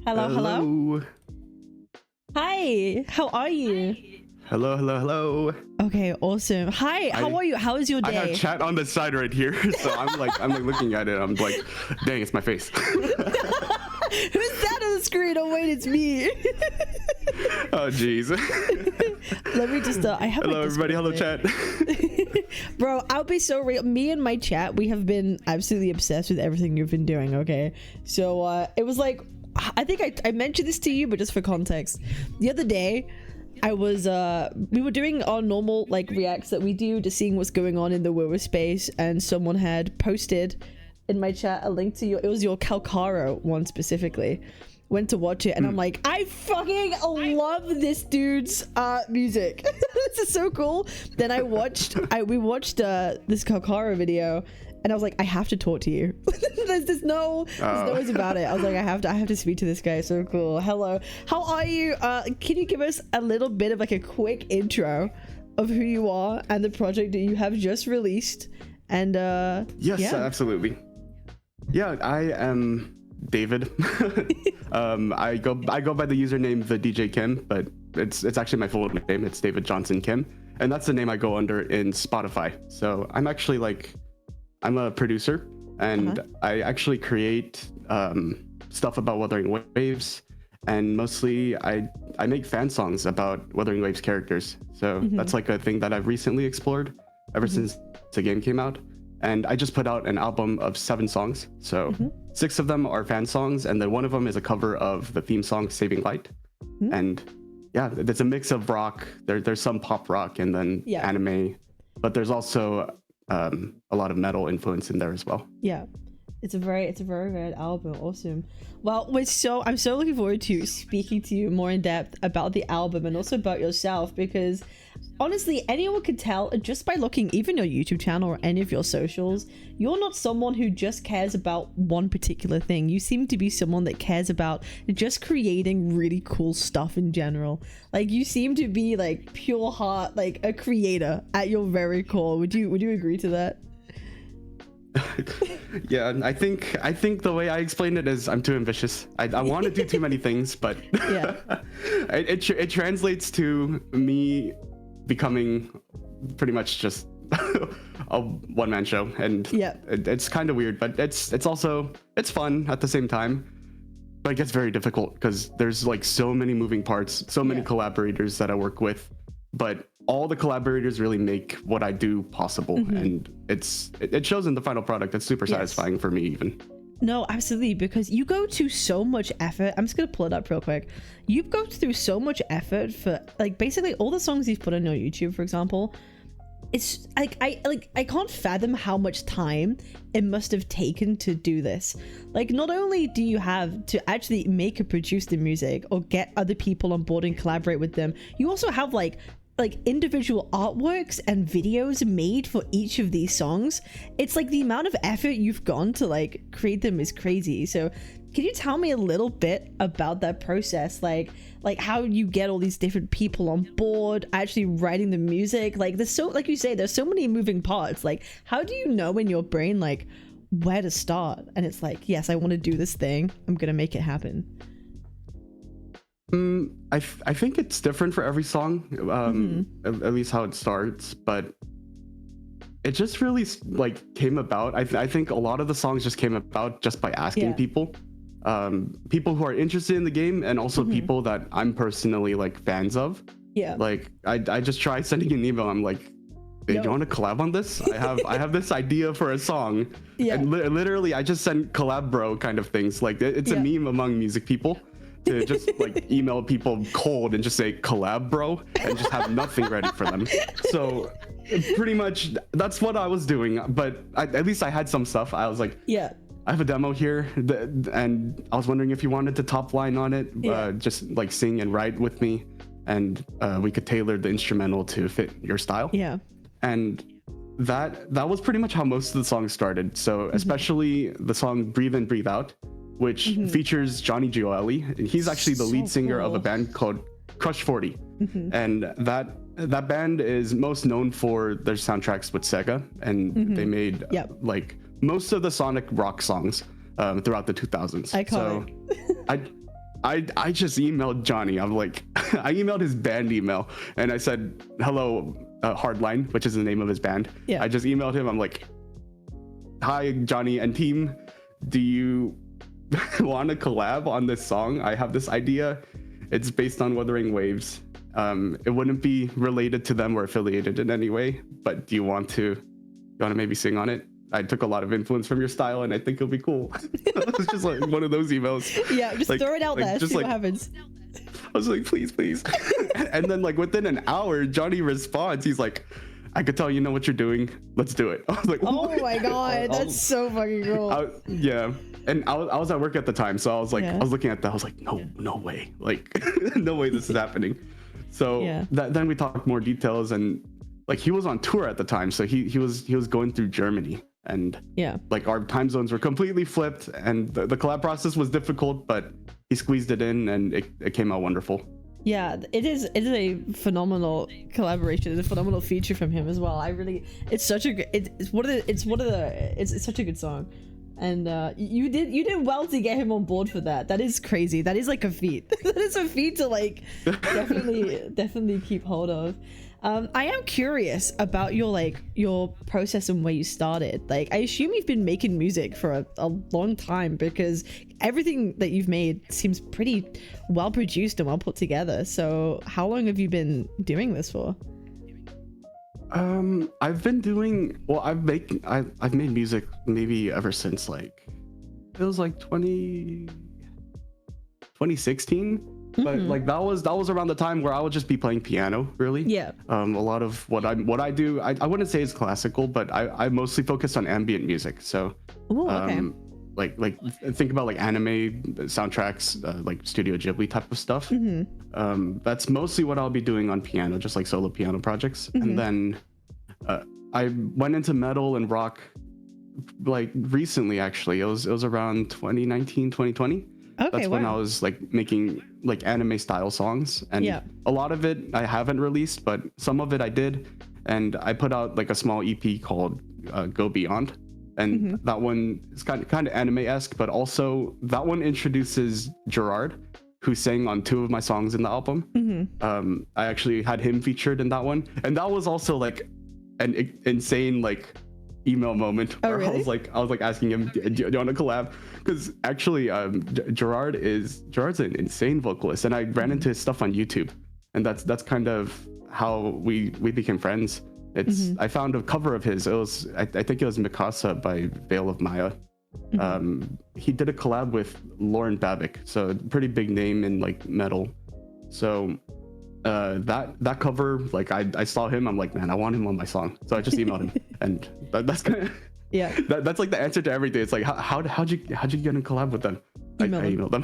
Hello, hello. Hi, how are you? Hello, hello, hello. Okay, awesome. Hi, how are you? How is your day? I have chat on the side right here, so I'm like looking at it. I'm like, dang, it's my face. Who's that on the screen? Oh wait, it's me. Oh jeez. Let me just I have hello everybody. Hello chat. Bro, I'll be so real. Me and my chat, we have been absolutely obsessed with everything you've been doing. Okay, so it was like, I think I mentioned this to you, but just for context, the other day I was we were doing our normal like reacts that we do to seeing what's going on in the WuWa space, and someone had posted in my chat a link to it was your Calcaro one specifically. Went to watch it and I'm like, I fucking love this dude's music. This is so cool. Then we watched this Calcaro video and I was like, I have to talk to you. there's no ways about it. I was like, I have to speak to this guy. So cool. Hello, how are you? Can you give us a little bit of like a quick intro of who you are and the project that you have just released? And yes, yeah. Absolutely. Yeah, I am David. I go by the username the DJ Kim, but it's actually my full name. It's David Johnson Kim, and that's the name I go under in Spotify. So I'm actually I'm a producer, and I actually create stuff about Wuthering Waves, and mostly I make fan songs about Wuthering Waves characters. So that's like a thing that I've recently explored ever since the game came out. And I just put out an album of 7 songs. So 6 of them are fan songs, and then one of them is a cover of the theme song Saving Light. And yeah, it's a mix of rock. There's some pop rock and then anime, but there's also a lot of metal influence in there as well. Yeah, it's a very good album. Awesome. Well, I'm so looking forward to speaking to you more in depth about the album and also about yourself, because honestly, anyone could tell just by looking even your YouTube channel or any of your socials, you're not someone who just cares about one particular thing. You seem to be someone that cares about just creating really cool stuff in general. Like, you seem to be like pure heart, like a creator at your very core. Would you agree to that? Yeah, I think the way I explained it is I'm too ambitious. I want to do too many things, but yeah, it translates to me becoming pretty much just a one-man show, and it's kind of weird, but it's also fun at the same time. But it gets very difficult because there's like so many moving parts, so many collaborators that I work with, but all the collaborators really make what I do possible, and it shows in the final product. It's super satisfying for me even. No, absolutely, because you go to so much effort. I'm just gonna pull it up real quick. You go through so much effort for like basically all the songs you've put on your YouTube, for example. It's like I can't fathom how much time it must have taken to do this. Like, not only do you have to actually make and produce the music or get other people on board and collaborate with them, you also have like individual artworks and videos made for each of these songs. It's like the amount of effort you've gone to like create them is crazy. So can you tell me a little bit about that process, like how you get all these different people on board actually writing the music? Like, there's so, like you say, there's so many moving parts. Like, how do you know in your brain like where to start? And it's like, yes, I want to do this thing, I'm gonna make it happen. I think it's different for every song, at least how it starts, but it just really like came about. I think a lot of the songs just came about just by asking people who are interested in the game, and also people that I'm personally like fans of. Yeah, like I just tried sending an email. I'm like, hey, do you want to collab on this? I have this idea for a song, and literally I just sent collab bro kind of things. Like, it's a meme among music people to just like email people cold and just say collab bro and just have nothing ready for them. So pretty much that's what I was doing, but at least I had some stuff. I was like, I have a demo here, and I was wondering if you wanted to top line on it, just like sing and write with me, and we could tailor the instrumental to fit your style. And that was pretty much how most of the songs started. So especially the song Breathe In Breathe Out, which features Johnny Gioeli, and he's actually the lead singer of a band called Crush 40. And that band is most known for their soundtracks with Sega, and they made like most of the Sonic rock songs throughout the 2000s. Iconic. So I just emailed Johnny. I'm like, I emailed his band email and I said, hello, Hardline, which is the name of his band. Yeah. I just emailed him. I'm like, hi, Johnny and team. Do you want to collab on this song? I have this idea. It's based on Wuthering Waves. It wouldn't be related to them or affiliated in any way, but do you want to maybe sing on it? I took a lot of influence from your style and I think it'll be cool. It was just like one of those emails. Yeah, just like, throw it out there, just see like, what happens. I was like, please. And then like within an hour, Johnny responds. He's like, I could tell you know what you're doing. Let's do it. I was like, oh my god, that's so fucking cool. Yeah. And I was at work at the time, so I was like, I was looking at that. I was like, no way, like, no way this is happening. So then we talked more details, and like he was on tour at the time, so he was going through Germany, and like our time zones were completely flipped, and the collab process was difficult, but he squeezed it in, and it came out wonderful. Yeah, it is a phenomenal collaboration. It's a phenomenal feature from him as well. It's such a it's such a good song. And you did well to get him on board for that. That is crazy. That is like a feat. That is a feat to like definitely keep hold of. I am curious about your process and where you started. Like, I assume you've been making music for a long time, because everything that you've made seems pretty well produced and well put together. So how long have you been doing this for? I've been doing, well, I've made music maybe ever since like, it was like 2016. But like that was around the time where I would just be playing piano, really. Yeah. A lot of what I do, I wouldn't say is classical, but I mostly focus on ambient music. So okay. like think about like anime soundtracks, like Studio Ghibli type of stuff. That's mostly what I'll be doing on piano, just like solo piano projects. And then I went into metal and rock like recently. Actually, it was around 2019, 2020. Okay, that's when I was like making like anime style songs, and a lot of it I haven't released, but some of it I did, and I put out like a small EP called Go Beyond, and that one is kind of anime-esque, but also that one introduces Gerard, who sang on 2 of my songs in the album. I actually had him featured in that one, and that was also like an insane like email moment where I was like asking him, do you want to collab? Because actually Gerard's an insane vocalist, and I ran into his stuff on YouTube, and that's kind of how we became friends. I found a cover of his. It was I think it was Mikasa by Veil of Maya. He did a collab with Lauren Babic, so a pretty big name in like metal. So that cover, like I saw him, I'm like, man, I want him on my song. So I just emailed him, and that's kind of that's like the answer to everything. It's like how'd you get in collab with them? I emailed them.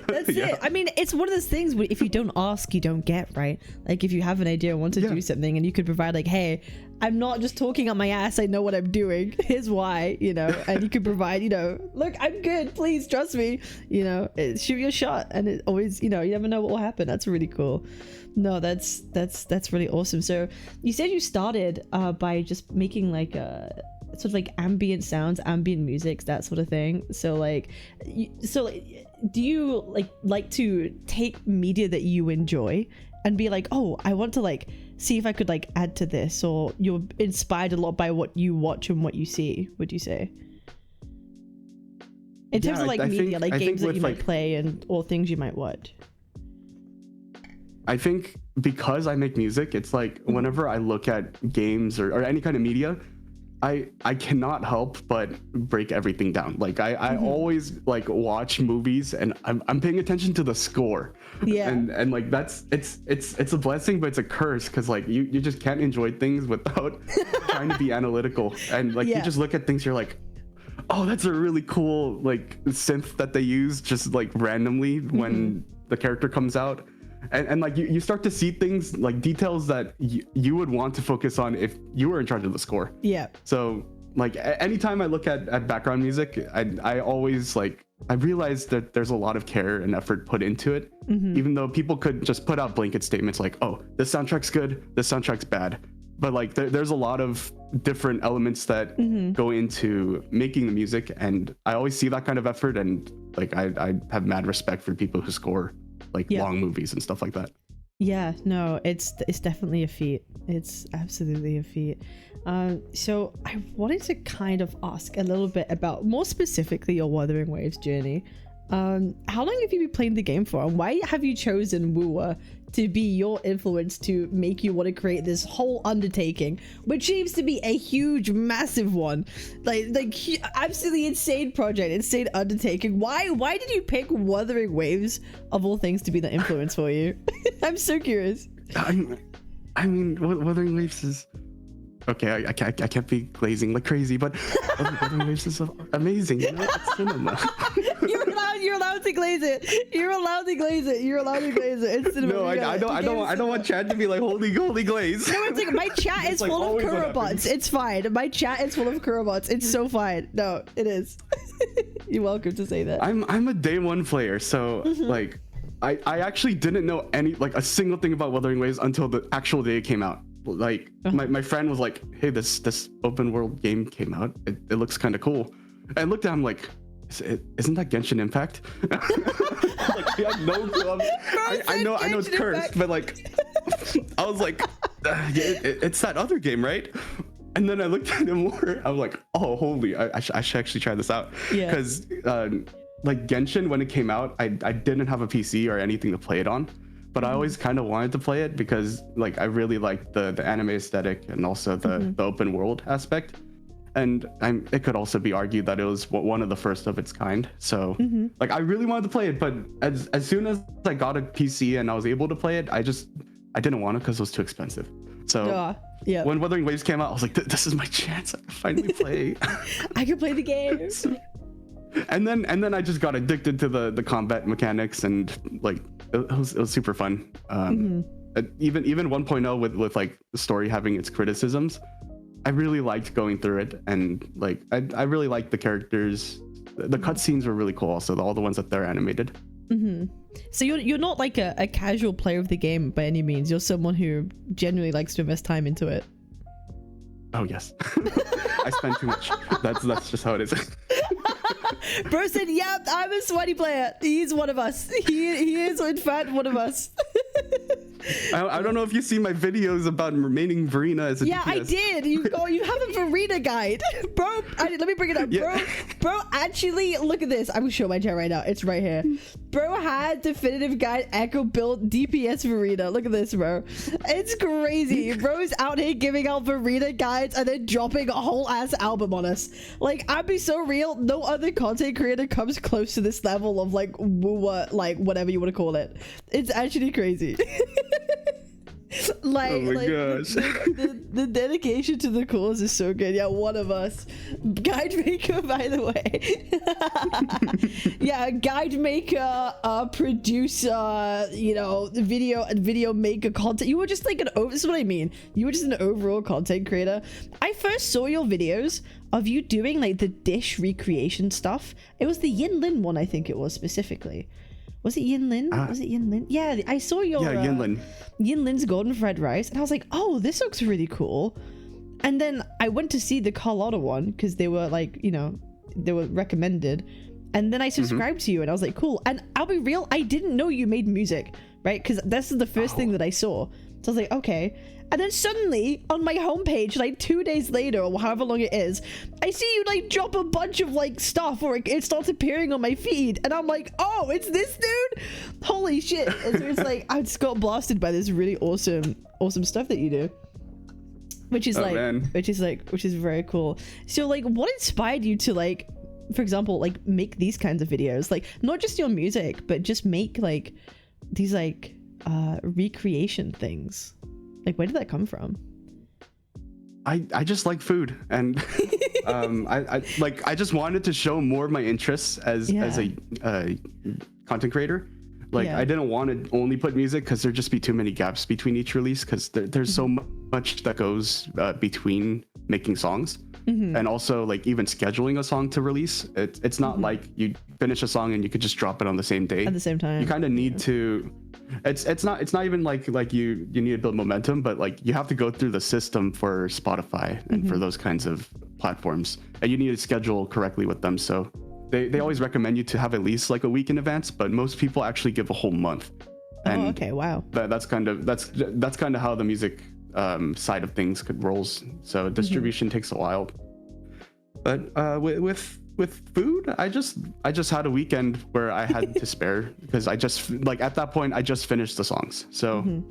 That's it. I mean, it's one of those things where if you don't ask, you don't get, right? Like if you have an idea and want to do something, and you could provide like, hey, I'm not just talking on my ass, I know what I'm doing, here's why, and you could provide, look, I'm good, please trust me, shoot your shot. And it always, you never know what will happen. That's really cool. No, that's really awesome. So you said you started by just making like sort of like ambient sounds, ambient music, that sort of thing. So do you like to take media that you enjoy and be like, oh, I want to like see if I could like add to this, or you're inspired a lot by what you watch and what you see, would you say? In terms of like media, like games that you might play or things you might watch. I think because I make music, it's like whenever I look at games or any kind of media, I cannot help but break everything down. Like I always like watch movies, and I'm paying attention to the score. Yeah. And like it's a blessing, but it's a curse, because like you just can't enjoy things without trying to be analytical. And like you just look at things, you're like, oh, that's a really cool like synth that they use just like randomly when the character comes out. And like you start to see things like details that you would want to focus on if you were in charge of the score. Yeah. So like anytime I look at background music, I always like, I realize that there's a lot of care and effort put into it, even though people could just put out blanket statements like, oh, this soundtrack's good, this soundtrack's bad. But like there's a lot of different elements that go into making the music, and I always see that kind of effort, and like I have mad respect for people who score like long movies and stuff like that. Yeah, no, it's definitely a feat. It's absolutely a feat. So I wanted to kind of ask a little bit about, more specifically, your Wuthering Waves journey. How long have you been playing the game for, and why have you chosen WuWa to be your influence to make you want to create this whole undertaking, which seems to be a huge, massive one, like absolutely insane project, insane undertaking? Why did you pick Wuthering Waves of all things to be the influence for you? I'm so curious. I mean, Wuthering Waves is okay. I can't be glazing like crazy, but Wuthering Waves is amazing. You know, it's cinema. You're allowed to glaze it. You're allowed to glaze it. You're allowed to glaze it. It's cinema. No, I don't want Chad to be like holy glaze. No, it's like my chat is full of Kurobots. It's fine. My chat is full of Kurobots. It's so fine. No, it is. You're welcome to say that. I'm a day one player, so like I actually didn't know a single thing about Wuthering Waves until the actual day it came out. Like my friend was like, hey, this open world game came out. It looks kind of cool. And I looked at him like, isn't that Genshin Impact? Like, I have no clue. I know it's cursed, but like I was like, it's that other game, right? And then I looked at it more. I was like, oh, holy, I should actually try this out. Yeah. Because like Genshin, when it came out, I didn't have a PC or anything to play it on. But I always kind of wanted to play it because like I really liked the anime aesthetic and also the open world aspect. And it could also be argued that it was one of the first of its kind. So like I really wanted to play it, but as soon as I got a PC and I was able to play it, I didn't want it because it was too expensive. So when Wuthering Waves came out, I was like, this is my chance. I can finally play. I can play the game. And then I just got addicted to the combat mechanics, and like it was super fun. Even 1.0 with like the story having its criticisms, I really liked going through it, and like I really liked the characters. The cutscenes were really cool, also all the ones that they're animated. So you're not like a casual player of the game by any means. You're someone who genuinely likes to invest time into it. Oh yes. I spend too much. That's just how it is. Bro said, yeah, I'm a sweaty player. He's one of us. He is in fact one of us. I don't know if you see my videos about remaining Verena as a DPS. I did. You have a Verena guide. Bro, let me bring it up. Bro, actually, look at this. I will show my chat right now. It's right here. Bro had definitive guide echo build DPS Verena. Look at this, bro. It's crazy. Bro's out here giving out Verena guides and then dropping a whole ass album on us. Like, I'd be so real. No other content creator comes close to this level of like WuWa, like whatever you want to call it. It's actually crazy. Like, oh my gosh. The dedication to the cause is so good. Yeah, one of us. Guide maker, by the way. Yeah, guide maker, producer, video maker, content. You were just like this is what I mean. You were just an overall content creator. I first saw your videos of you doing like the dish recreation stuff. It was the Yin Lin one, I think it was specifically. Was it Yin Lin? Was it Yin Lin? Yeah, I saw your Yin Lin. Yin Lin's golden fried rice, and I was like, oh, this looks really cool. And then I went to see the Carlotta one because they were like, they were recommended. And then I subscribed to you, and I was like, cool. And I'll be real, I didn't know you made music, right? Because this is the first thing that I saw. So I was like, okay. And then suddenly on my homepage, like 2 days later or however long it is, I see you like drop a bunch of like stuff, or it starts appearing on my feed, and I'm like, oh, it's this dude. Holy shit. And so it's like I just got blasted by this really awesome stuff that you do, which is which is very cool. So like, what inspired you to like, for example, like make these kinds of videos, like not just your music, but just make like these like recreation things? Like, where did that come from? I just like food, and I just wanted to show more of my interests as a content creator. Like, I didn't want to only put music because there'd just be too many gaps between each release, because there's so much that goes between making songs, and also like even scheduling a song to release. It's not like you finish a song and you could just drop it on the same day at the same time. You kind of need to it's not even like you need to build momentum, but like you have to go through the system for Spotify and for those kinds of platforms, and you need to schedule correctly with them. So they always recommend you to have at least like a week in advance, but most people actually give a whole month. And okay, wow. That's kind of how the music side of things rolls. So distribution takes a while. But with food, I just had a weekend where I had to spare because I just like at that point I just finished the songs. So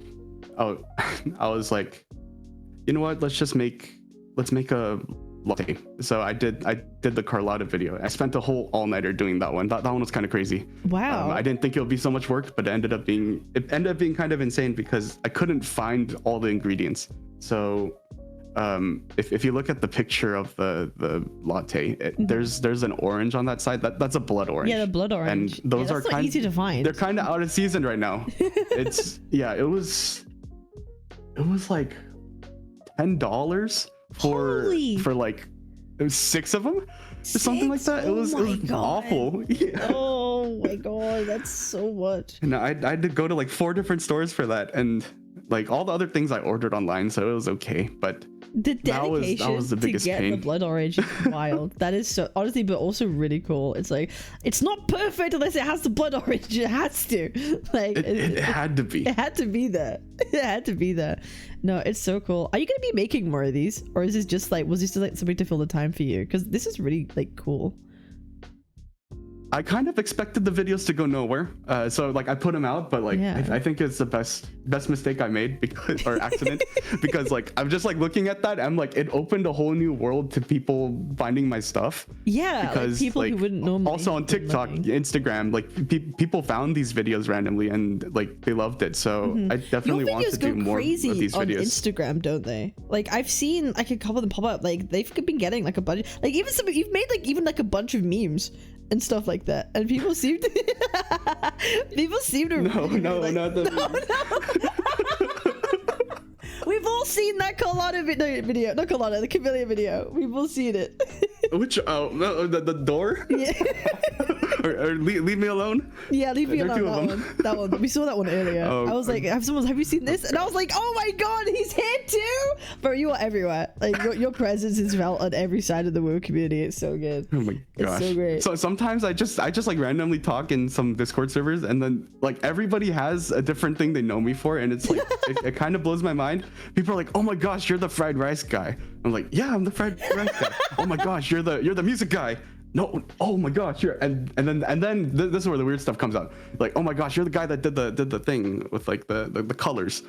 I was like, you know what? Let's make a latte. So I did the Carlotta video. I spent a whole all-nighter doing that one. That one was kind of crazy. Wow. I didn't think it would be so much work, but it ended up being kind of insane because I couldn't find all the ingredients. So if you look at the picture of the latte, there's an orange on that side. That's a blood orange. Yeah, the blood orange. And those are not easy to find. They're kind of out of season right now. It was like $10 for like 6 of them, something like that. It was awful. Yeah. Oh my god, that's so much. And I had to go to like 4 different stores for that, and like all the other things I ordered online, so it was okay. But the dedication that was the biggest to get pain. the blood orange is wild. That is so honestly, but also really cool. It's like it's not perfect unless it has the blood orange. It has to. Like it had to be. It had to be there. It had to be there. No, it's so cool. Are you gonna be making more of these, or is this just like was this just like something to fill the time for you? Because this is really like cool. I kind of expected the videos to go nowhere, so like I put them out, but like I think it's the best mistake I made or accident because like I'm just like looking at that, I'm like it opened a whole new world to people finding my stuff. Yeah, because like, people like, who wouldn't normally. Also on TikTok, Instagram, like people found these videos randomly and like they loved it. So I definitely want to do more of these videos on Instagram, don't they? Like I've seen like a couple of them pop up. Like they've been getting like a bunch, like even some you've made like even like a bunch of memes and stuff like that, and people seem to no, not the We've all seen that Carlotta video, not Carlotta, the Camellia video. We've all seen it. Which the door? Yeah. or leave me alone. Yeah, leave me alone. That one. We saw that one earlier. I was like, have you seen this? And I was like, oh my god, he's here too. Bro, you are everywhere. Like your presence is felt on every side of the WuWa community. It's so good. Oh my gosh, it's so great. So sometimes I just like randomly talk in some Discord servers, and then like everybody has a different thing they know me for, and it's like it kind of blows my mind. People are like, oh my gosh, you're the fried rice guy. I'm like, yeah, I'm the fried rice guy. Oh my gosh, you're the music guy. No, oh my gosh, and then this is where the weird stuff comes out. Like, oh my gosh, you're the guy that did the thing with like the colors.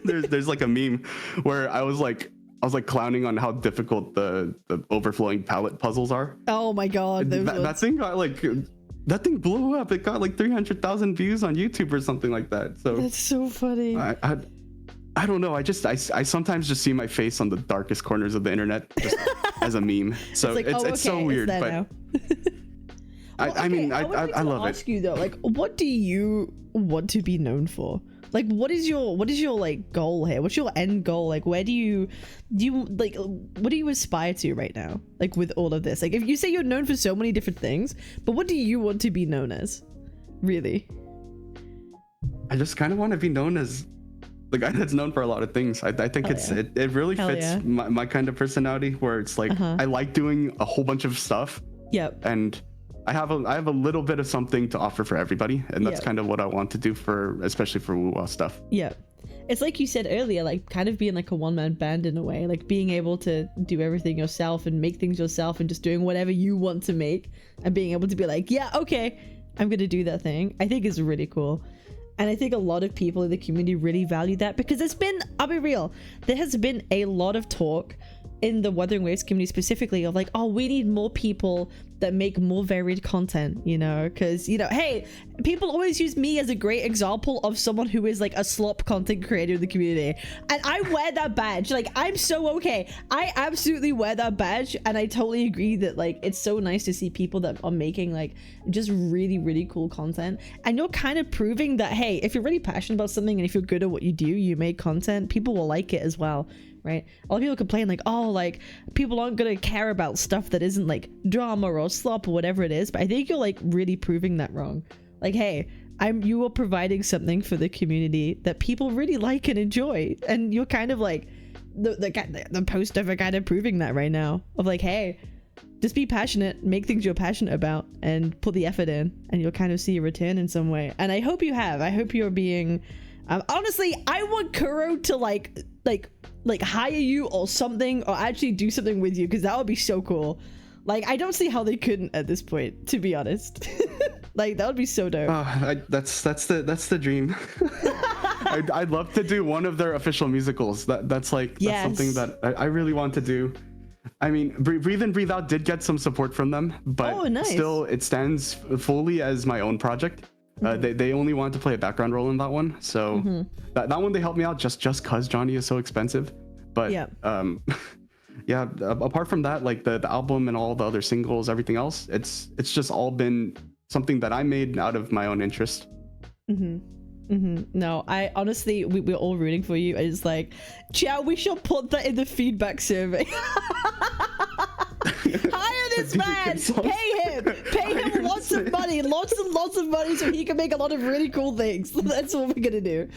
there's like a meme where I was like clowning on how difficult the overflowing palette puzzles are. Oh my god, that thing got like that thing blew up. It got like 300,000 views on YouTube or something like that. So that's so funny. I don't know. I sometimes just see my face on the darkest corners of the internet just as a meme. So it's so weird. But I mean, I love it. Ask you though, like, what do you want to be known for? Like, what is your like goal here? What's your end goal? Like, where do you like? What do you aspire to right now? Like with all of this, like if you say you're known for so many different things, but what do you want to be known as? Really? I just kind of want to be known as the guy that's known for a lot of things. I think it really fits my kind of personality, where it's like I like doing a whole bunch of stuff. Yep. And I have a little bit of something to offer for everybody, and that's kind of what I want to do especially for WuWa stuff. Yeah. It's like you said earlier, like kind of being like a one-man band in a way, like being able to do everything yourself and make things yourself and just doing whatever you want to make and being able to be like, yeah, okay, I'm gonna do that thing. I think is really cool. And I think a lot of people in the community really value that, because I'll be real, there has been a lot of talk in the Wuthering Waves community specifically of like, oh, we need more people that make more varied content, you know, because, you know, hey, people always use me as a great example of someone who is like a slop content creator in the community, and I wear that badge. Like, I'm so okay. I absolutely wear that badge, and I totally agree that like it's so nice to see people that are making like just really, really cool content, and you're kind of proving that, hey, if you're really passionate about something and if you're good at what you do, you make content, people will like it as well. Right? A lot of people complain like, oh, like people aren't gonna care about stuff that isn't like drama or slop or whatever it is, but I think you're like really proving that wrong. Like, hey, you are providing something for the community that people really like and enjoy, and you're kind of like the poster for kind of proving that right now, of like, hey, just be passionate, make things you're passionate about, and put the effort in, and you'll kind of see a return in some way. And I hope you have. I hope you're being honestly, I want Kuro to like hire you or something, or actually do something with you, because that would be so cool. Like, I don't see how they couldn't at this point, to be honest. Like, that would be so dope. That's the dream. I'd love to do one of their official musicals. That's something that I really want to do. I mean, Breathe In, Breathe Out did get some support from them, but nice. Still, it stands fully as my own project. They only wanted to play a background role in that one, so that one they helped me out just cause Johnny is so expensive. But yeah, apart from that, like the album and all the other singles, everything else, it's just all been something that I made out of my own interest. No, I honestly, we're all rooting for you. It's like, Chow, we shall put that in the feedback survey. Hire this man, pay him lots of money, lots and lots of money, so he can make a lot of really cool things. That's what we're gonna do.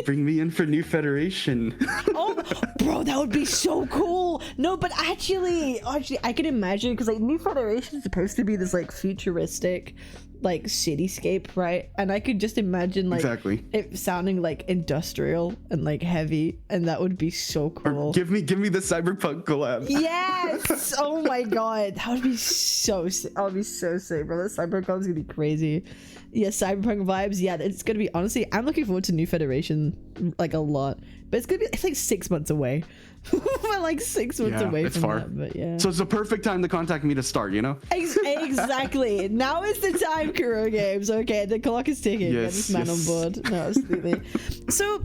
Bring me in for New Federation. Oh, bro, that would be so cool. No, but actually, I can imagine, because like New Federation is supposed to be this like futuristic, like cityscape, right? And I could just imagine like it sounding like industrial and like heavy, and that would be so cool. Or give me the cyberpunk collab. Yes. Oh my god, that would be so sick. Bro. That cyberpunk's gonna be crazy. Yeah, cyberpunk vibes. Yeah, it's gonna be, honestly, I'm looking forward to New Federation like a lot, but it's like 6 months away. We're like 6 months away from far. that, but yeah. So it's the perfect time to contact me to start, you know? Exactly. Now is the time, Kuro Games. Okay, the clock is ticking. Get this man on board. No, absolutely. So,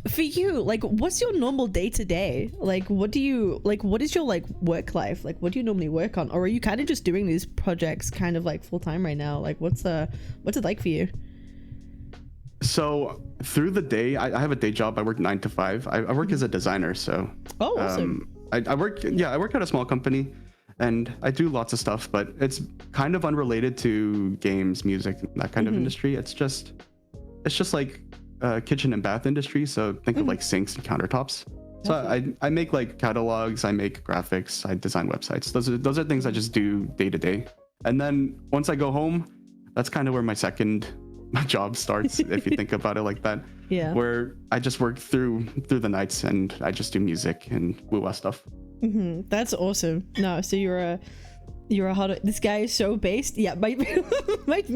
for you, like, what's your normal day to day? Like, what is your like work life? Like, what do you normally work on? Or are you kind of just doing these projects kind of like full time right now? Like, what's it like for you? So through the day, I have a day job. I work 9 to 5. I work as a designer. So awesome. I work at a small company, and I do lots of stuff, but it's kind of unrelated to games, music, that kind of industry. It's just like kitchen and bath industry. So think of like sinks and countertops. So I make like catalogs, I make graphics, I design websites. Those are things I just do day to day. And then once I go home, that's kind of where my job starts, if you think about it like that. Yeah. Where I just work through the nights, and I just do music and WuWa stuff. That's awesome. No, so you're a this guy is so based. Yeah, my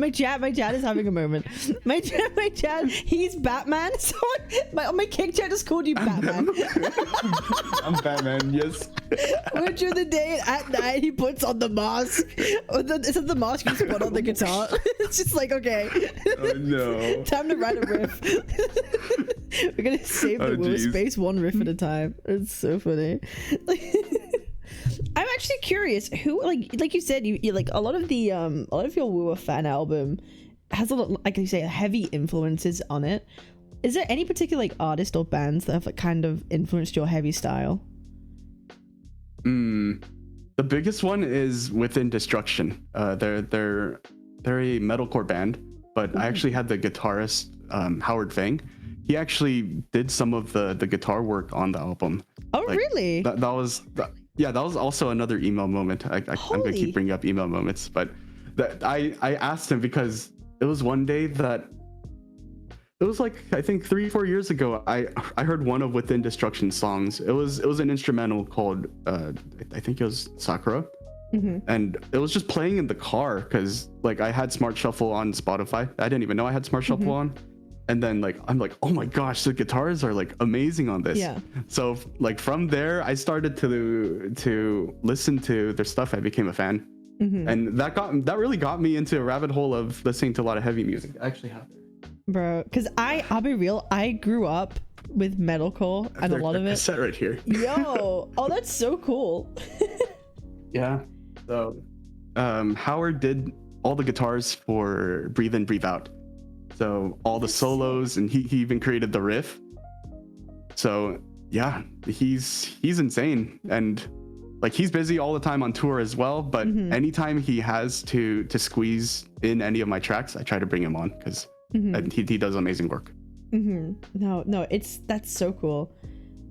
chat is having a moment. My chat, he's Batman. So my kick chat just called you Batman. I'm Batman, yes. Which of the day at night he puts on the mask. It's the mask you put on the guitar. It's just like, okay. Oh no. Time to write a riff. We're gonna save the world space one riff at a time. It's so funny. I'm actually curious who, like you said, you like a lot of your WuWa fan album has a lot, like you say, heavy influences on it. Is there any particular like artist or bands that have like kind of influenced your heavy style? The biggest one is Within Destruction. They're a metalcore band, but I actually had the guitarist Howard Fang. He actually did some of the guitar work on the album. Oh, like, really? That was also another email moment. I'm gonna keep bringing up email moments, but I asked him because it was one day that it was like, I think 3-4 years ago, I heard one of Within Destruction songs. It was an instrumental called I think it was Sakura. And it was just playing in the car because like I had Smart Shuffle on Spotify. I didn't even know I had Smart Shuffle on. And then like I'm like, oh my gosh, the guitars are like amazing on this. Yeah. So like from there, I started to listen to their stuff. I became a fan, and that really got me into a rabbit hole of listening to a lot of heavy music. I actually have it, bro. Because I'll be real, I grew up with metalcore and a lot of it. Set right here. Yo, oh, that's so cool. Yeah. So Howard did all the guitars for Breathe In, Breathe Out. So all the solos, and he even created the riff. So yeah, he's insane. And like he's busy all the time on tour as well, but anytime he has to squeeze in any of my tracks, I try to bring him on because he does amazing work. No, that's so cool.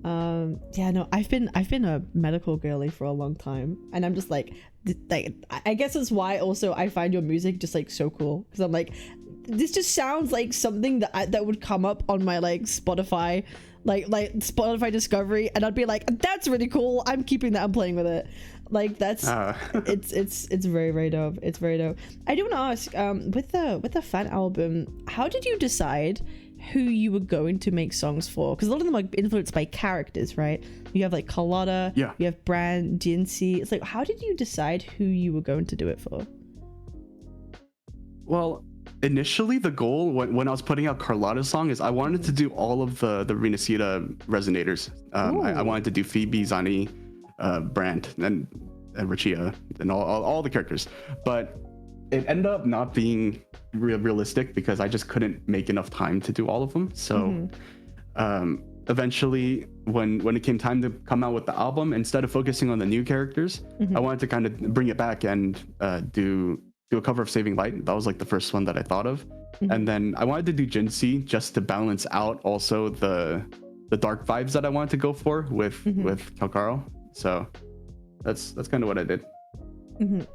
Yeah, no, I've been a medical girly for a long time, and I'm just like I guess that's why also I find your music just like so cool, because I'm like, this just sounds like something that would come up on my like Spotify, like Spotify discovery, and I'd be like, that's really cool, I'm keeping that, I'm playing with it. Like that's it's very, very dope. It's very dope. I do want to ask, with the fan album, how did you decide who you were going to make songs for? Because a lot of them are influenced by characters, right? You have like Carlotta, you have Brand, DNC. It's like, how did you decide who you were going to do it for? Well, initially the goal when I was putting out Carlotta's song is I wanted to do all of the Renacita resonators. I wanted to do Phoebe, Zani, Brand, and Richia, and all the characters, but it ended up not being realistic because I just couldn't make enough time to do all of them. So eventually when it came time to come out with the album, instead of focusing on the new characters, I wanted to kind of bring it back and do a cover of Saving Light. That was like the first one that I thought of. And then I wanted to do Jinsei just to balance out also the dark vibes that I wanted to go for with Calcaro. So that's kind of what I did.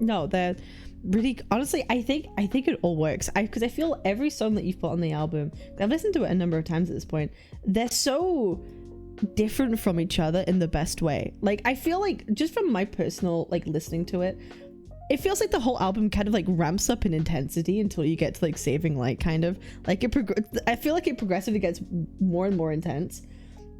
No, that really, honestly, I think it all works. Because I feel every song that you've put on the album, I've listened to it a number of times at this point, they're so different from each other in the best way. Like, I feel like, just from my personal like listening to it, it feels like the whole album kind of like ramps up in intensity until you get to like Saving Light, kind of like I feel like it progressively gets more and more intense,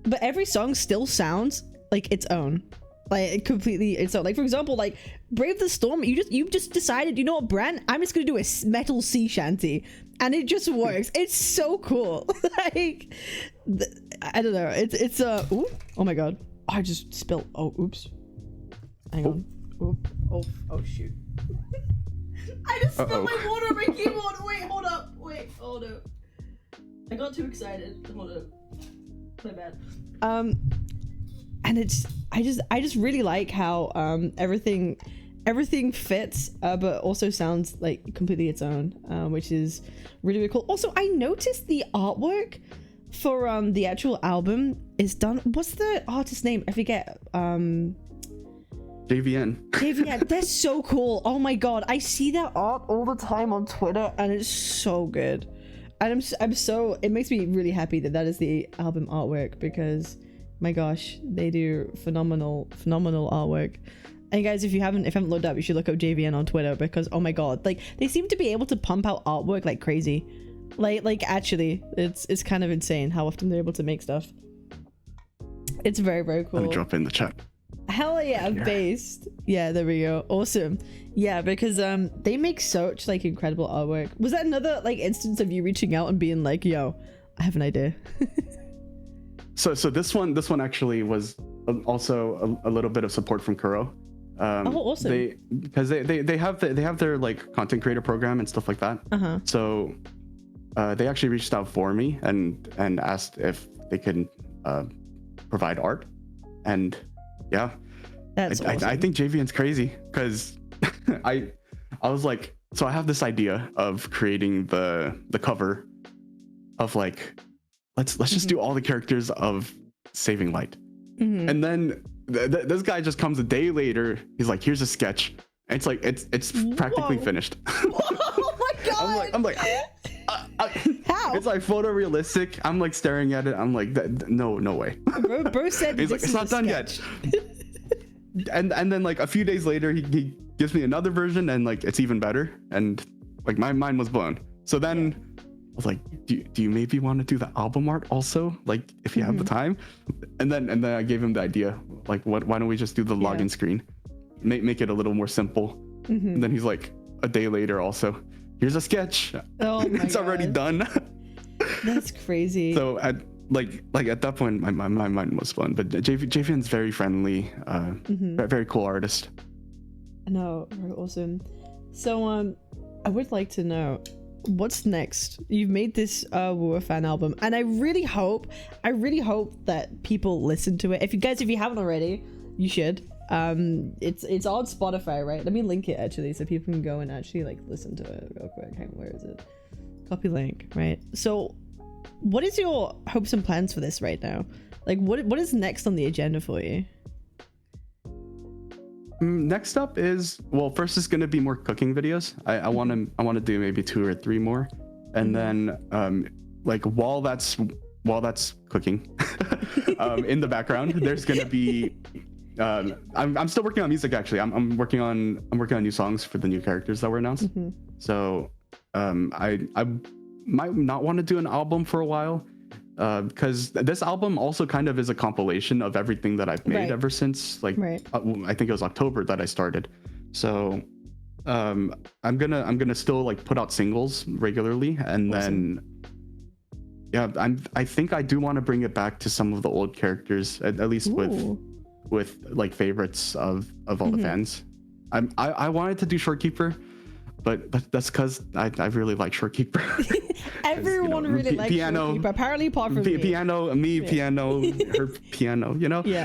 but every song still sounds like its own, like completely its own. Like, for example, like Brave the Storm, you just decided, you know what, Brand, I'm just gonna do a metal sea shanty, and it just works. It's so cool. Like, I don't know, it's ooh, oh my god, I just spilled, oh oops, hang on. Oh shoot. I just spilled my water on my keyboard. Wait, hold up. Wait, oh no. I got too excited. Hold up. My bad. And it's I just really like how everything fits, but also sounds like completely its own, which is really, really cool. Also, I noticed the artwork for the actual album is done. What's the artist's name? I forget. JVN. They're so cool. Oh my god, I see that art all the time on Twitter, and it's so good. And I'm so, it makes me really happy that is the album artwork, because my gosh, they do phenomenal artwork. And guys, if you haven't looked up, you should look up JVN on Twitter, because oh my god, like they seem to be able to pump out artwork like crazy. Like actually, it's kind of insane how often they're able to make stuff. It's very, very cool. Let me drop in the chat. Hell yeah, based. Yeah, there we go. Awesome. Yeah, because they make such like incredible artwork. Was that another like instance of you reaching out and being like, yo, I have an idea? So this one actually was also a little bit of support from Kuro. Oh, awesome. Because they have their like content creator program and stuff like that. So they actually reached out for me and asked if they could provide art. And yeah, that's awesome. I think JVN's crazy, because I was like, so I have this idea of creating the cover of like, let's just do all the characters of Saving Light. And then this guy just comes a day later, he's like, here's a sketch, and it's like it's practically finished. Oh my god. I'm like how? It's like photorealistic. I'm like staring at it. I'm like, no way. Bro said he's like, it's not done yet. and then like a few days later, he gives me another version, and like it's even better. And like my mind was blown. So then I was like, do you maybe want to do the album art also? Like if you have the time. And then I gave him the idea. Like, why don't we just do the login screen? Make it a little more simple. And then he's like, a day later also, here's a sketch. Oh my it's already done. That's crazy. So at that point, my mind was blown. But JVN's very friendly, very cool artist. No, very awesome. So I would like to know, what's next? You've made this WuWa fan album, and I really hope that people listen to it. If you haven't already, you should. It's on Spotify, right? Let me link it actually so people can go and actually like listen to it real quick. Hang on, where is it? Copy link, right? So what is your hopes and plans for this right now? Like what is next on the agenda for you? Next up is, well, first is going to be more cooking videos. I want to do maybe 2 or 3 more, and then like while that's cooking, in the background there's going to be I'm still working on music actually. I'm working on new songs for the new characters that were announced. So I might not want to do an album for a while, because this album also kind of is a compilation of everything that I've made ever since I think it was October that I started. So I'm gonna still like put out singles regularly, and then I think I do want to bring it back to some of the old characters, at least with like favorites of all the fans. I wanted to do Shorekeeper, but that's because I really like Shorekeeper. Everyone really likes Shorekeeper, apparently, apart from me. Piano, her piano.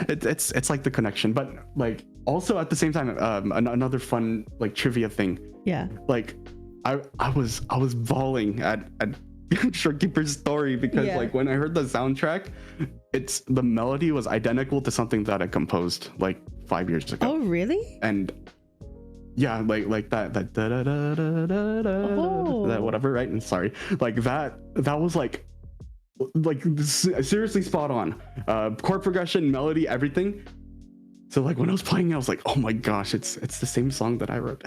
It's like the connection. But like also at the same time, another fun like trivia thing. Yeah. Like I was bawling at Shorekeeper's story because like when I heard the soundtrack, the melody was identical to something that I composed like 5 years ago. Oh really? And yeah, like that da da da da da da that whatever, right? And sorry, like that was like seriously spot on. Chord progression, melody, everything. So like when I was playing it, I was like, oh my gosh, it's the same song that I wrote.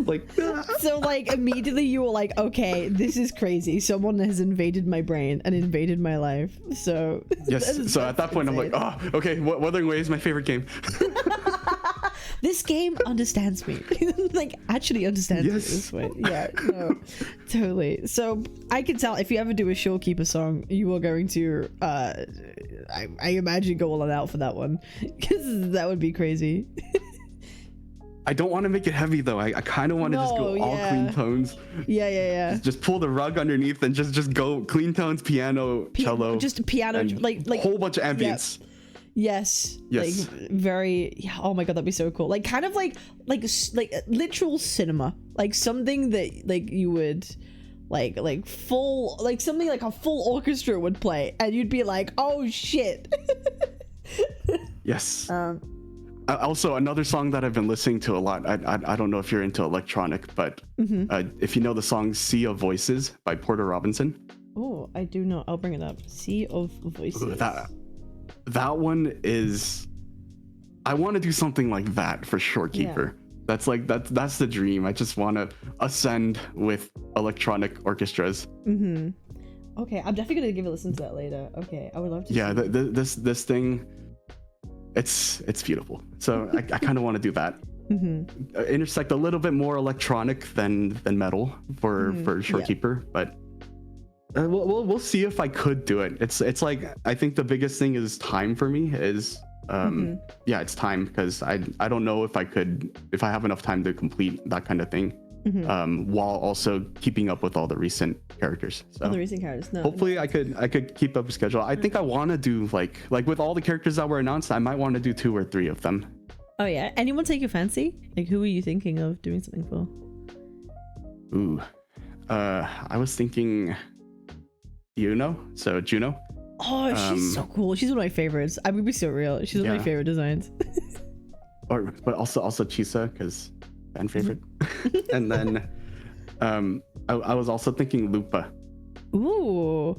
Like so like immediately you were like, okay, this is crazy. Someone has invaded my brain and invaded my life. So yes. So at that point, insane. I'm like, oh, okay, Wuthering Way is my favorite game. This game understands me. Like actually understands me this way. Yeah, no, totally. So I can tell if you ever do a Shorekeeper song, you are going to I imagine go all out for that one, because that would be crazy. I don't want to make it heavy though. I kind of want to just go all clean tones. Yeah. Just pull the rug underneath and just go clean tones, piano, cello, just piano, like a whole bunch of ambience. Yes. Like very. Oh my god, that'd be so cool. Like kind of like literal cinema, like something that like you would like full, like something like a full orchestra would play, and you'd be like, oh shit. Yes. Also, another song that I've been listening to a lot. I don't know if you're into electronic, but if you know the song "Sea of Voices" by Porter Robinson. Oh, I do not. I'll bring it up. Sea of Voices. That one is. I want to do something like that for Shorekeeper. Yeah. That's the dream. I just want to ascend with electronic orchestras. Okay, I'm definitely gonna give a listen to that later. Okay, I would love to. Yeah, this thing. It's beautiful. So I kind of want to do that. Intersect a little bit more electronic than metal for Shorekeeper, but we'll see if I could do it. It's like I think the biggest thing is time for me. Is it's time, because I don't know if I have enough time to complete that kind of thing, while also keeping up with all the recent characters. So all the recent characters. No, hopefully I could keep up a schedule. I think I want to do like with all the characters that were announced, I might want to do 2 or 3 of them. Oh yeah, anyone take your fancy? Like who are you thinking of doing something for? Ooh, I was thinking Juno. Oh, she's so cool. She's one of my favorites. I would be so real. She's one of my favorite designs. But also Chisa, because fan favorite. And then I was also thinking Lupa. Ooh,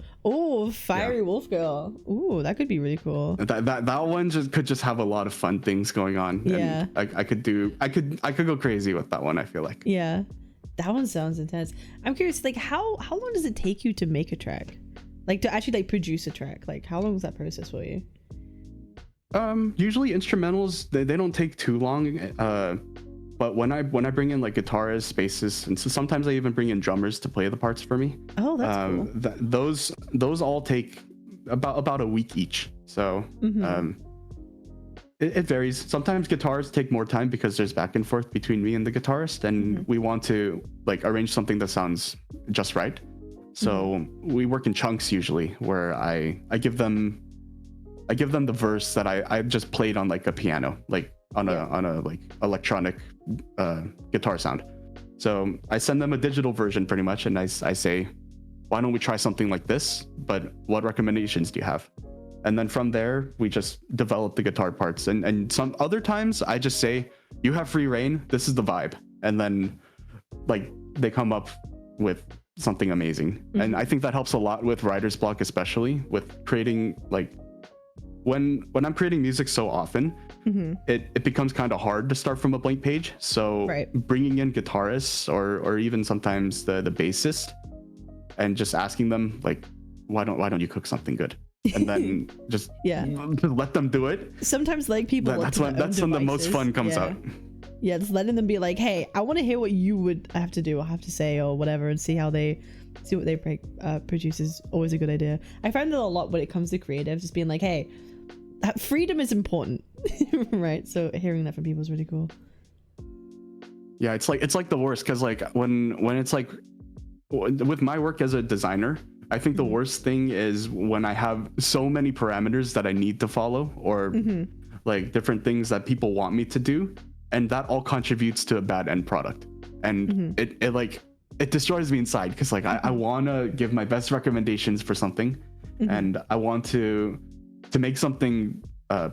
fiery wolf girl. Ooh, that could be really cool. That one could have a lot of fun things going on. Yeah, and I could go crazy with that one, I feel like. Yeah, that one sounds intense. I'm curious, like how long does it take you to make a track? Like to actually like produce a track? Like how long was that process for you? Usually instrumentals, they don't take too long. But when I bring in like guitarists, bassists, and so sometimes I even bring in drummers to play the parts for me. Oh, that's cool. Those all take about a week each. So it varies. Sometimes guitars take more time because there's back and forth between me and the guitarist, and we want to like arrange something that sounds just right. So we work in chunks usually, where I give them the verse that I just played on like a piano, like on a like electronic guitar sound. So I send them a digital version pretty much, and I say, why don't we try something like this? But what recommendations do you have? And then from there, we just develop the guitar parts. And some other times I just say, you have free reign, this is the vibe. And then like they come up with something amazing. Mm-hmm. And I think that helps a lot with writer's block, especially with creating like, when I'm creating music so often, mm-hmm. it becomes kind of hard to start from a blank page. So bringing in guitarists or even sometimes the bassist and just asking them like, why don't you cook something good? And then just let them do it. Sometimes like people that's when the most fun comes out. Yeah, just letting them be like, hey, I want to hear what you would have to do or have to say or whatever, and see what they produce is always a good idea. I find that a lot when it comes to creative, just being like, hey, freedom is important. Right? So hearing that from people is really cool. Yeah, it's like the worst, because like when it's like with my work as a designer, I think the worst thing is when I have so many parameters that I need to follow, or like different things that people want me to do, and that all contributes to a bad end product. And it destroys me inside, because like I want to give my best recommendations for something, and I want to make something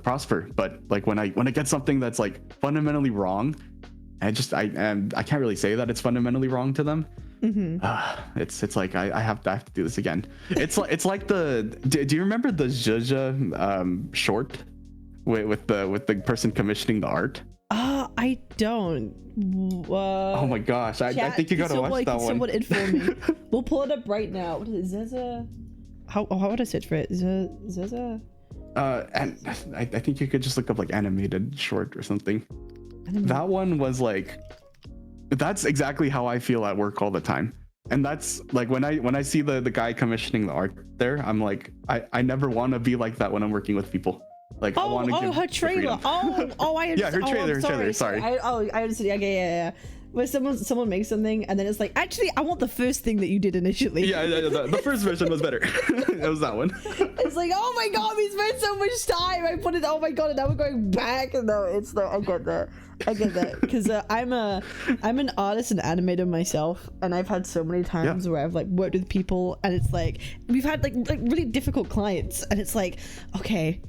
prosper. But like when I get something that's like fundamentally wrong, I can't really say that it's fundamentally wrong to them. It's like I have to do this again. It's like do you remember the Zhezhe short with the person commissioning the art? I don't. Oh my gosh, I think you gotta watch that one. Someone inform me. We'll pull it up right now. What is it? Zhezhe? How would I search for it? Zhezhe? And I think you could just look up like animated short or something. That one was like, that's exactly how I feel at work all the time. And that's like when I see the guy commissioning the art there, I'm like, I never want to be like that when I'm working with people. Like, I want to give her trailer. I understand. Yeah, her trailer. Sorry. I understand. Okay, yeah. Where someone makes something and then it's like, actually, I want the first thing that you did initially. Yeah, the first version was better. It was that one. It's like, oh my god, we spent so much time. I put it. Oh my god, and now we're going back. No, it's not. I get that because I'm an artist and animator myself, and I've had so many times where I've like worked with people, and it's like we've had like really difficult clients, and it's like, okay,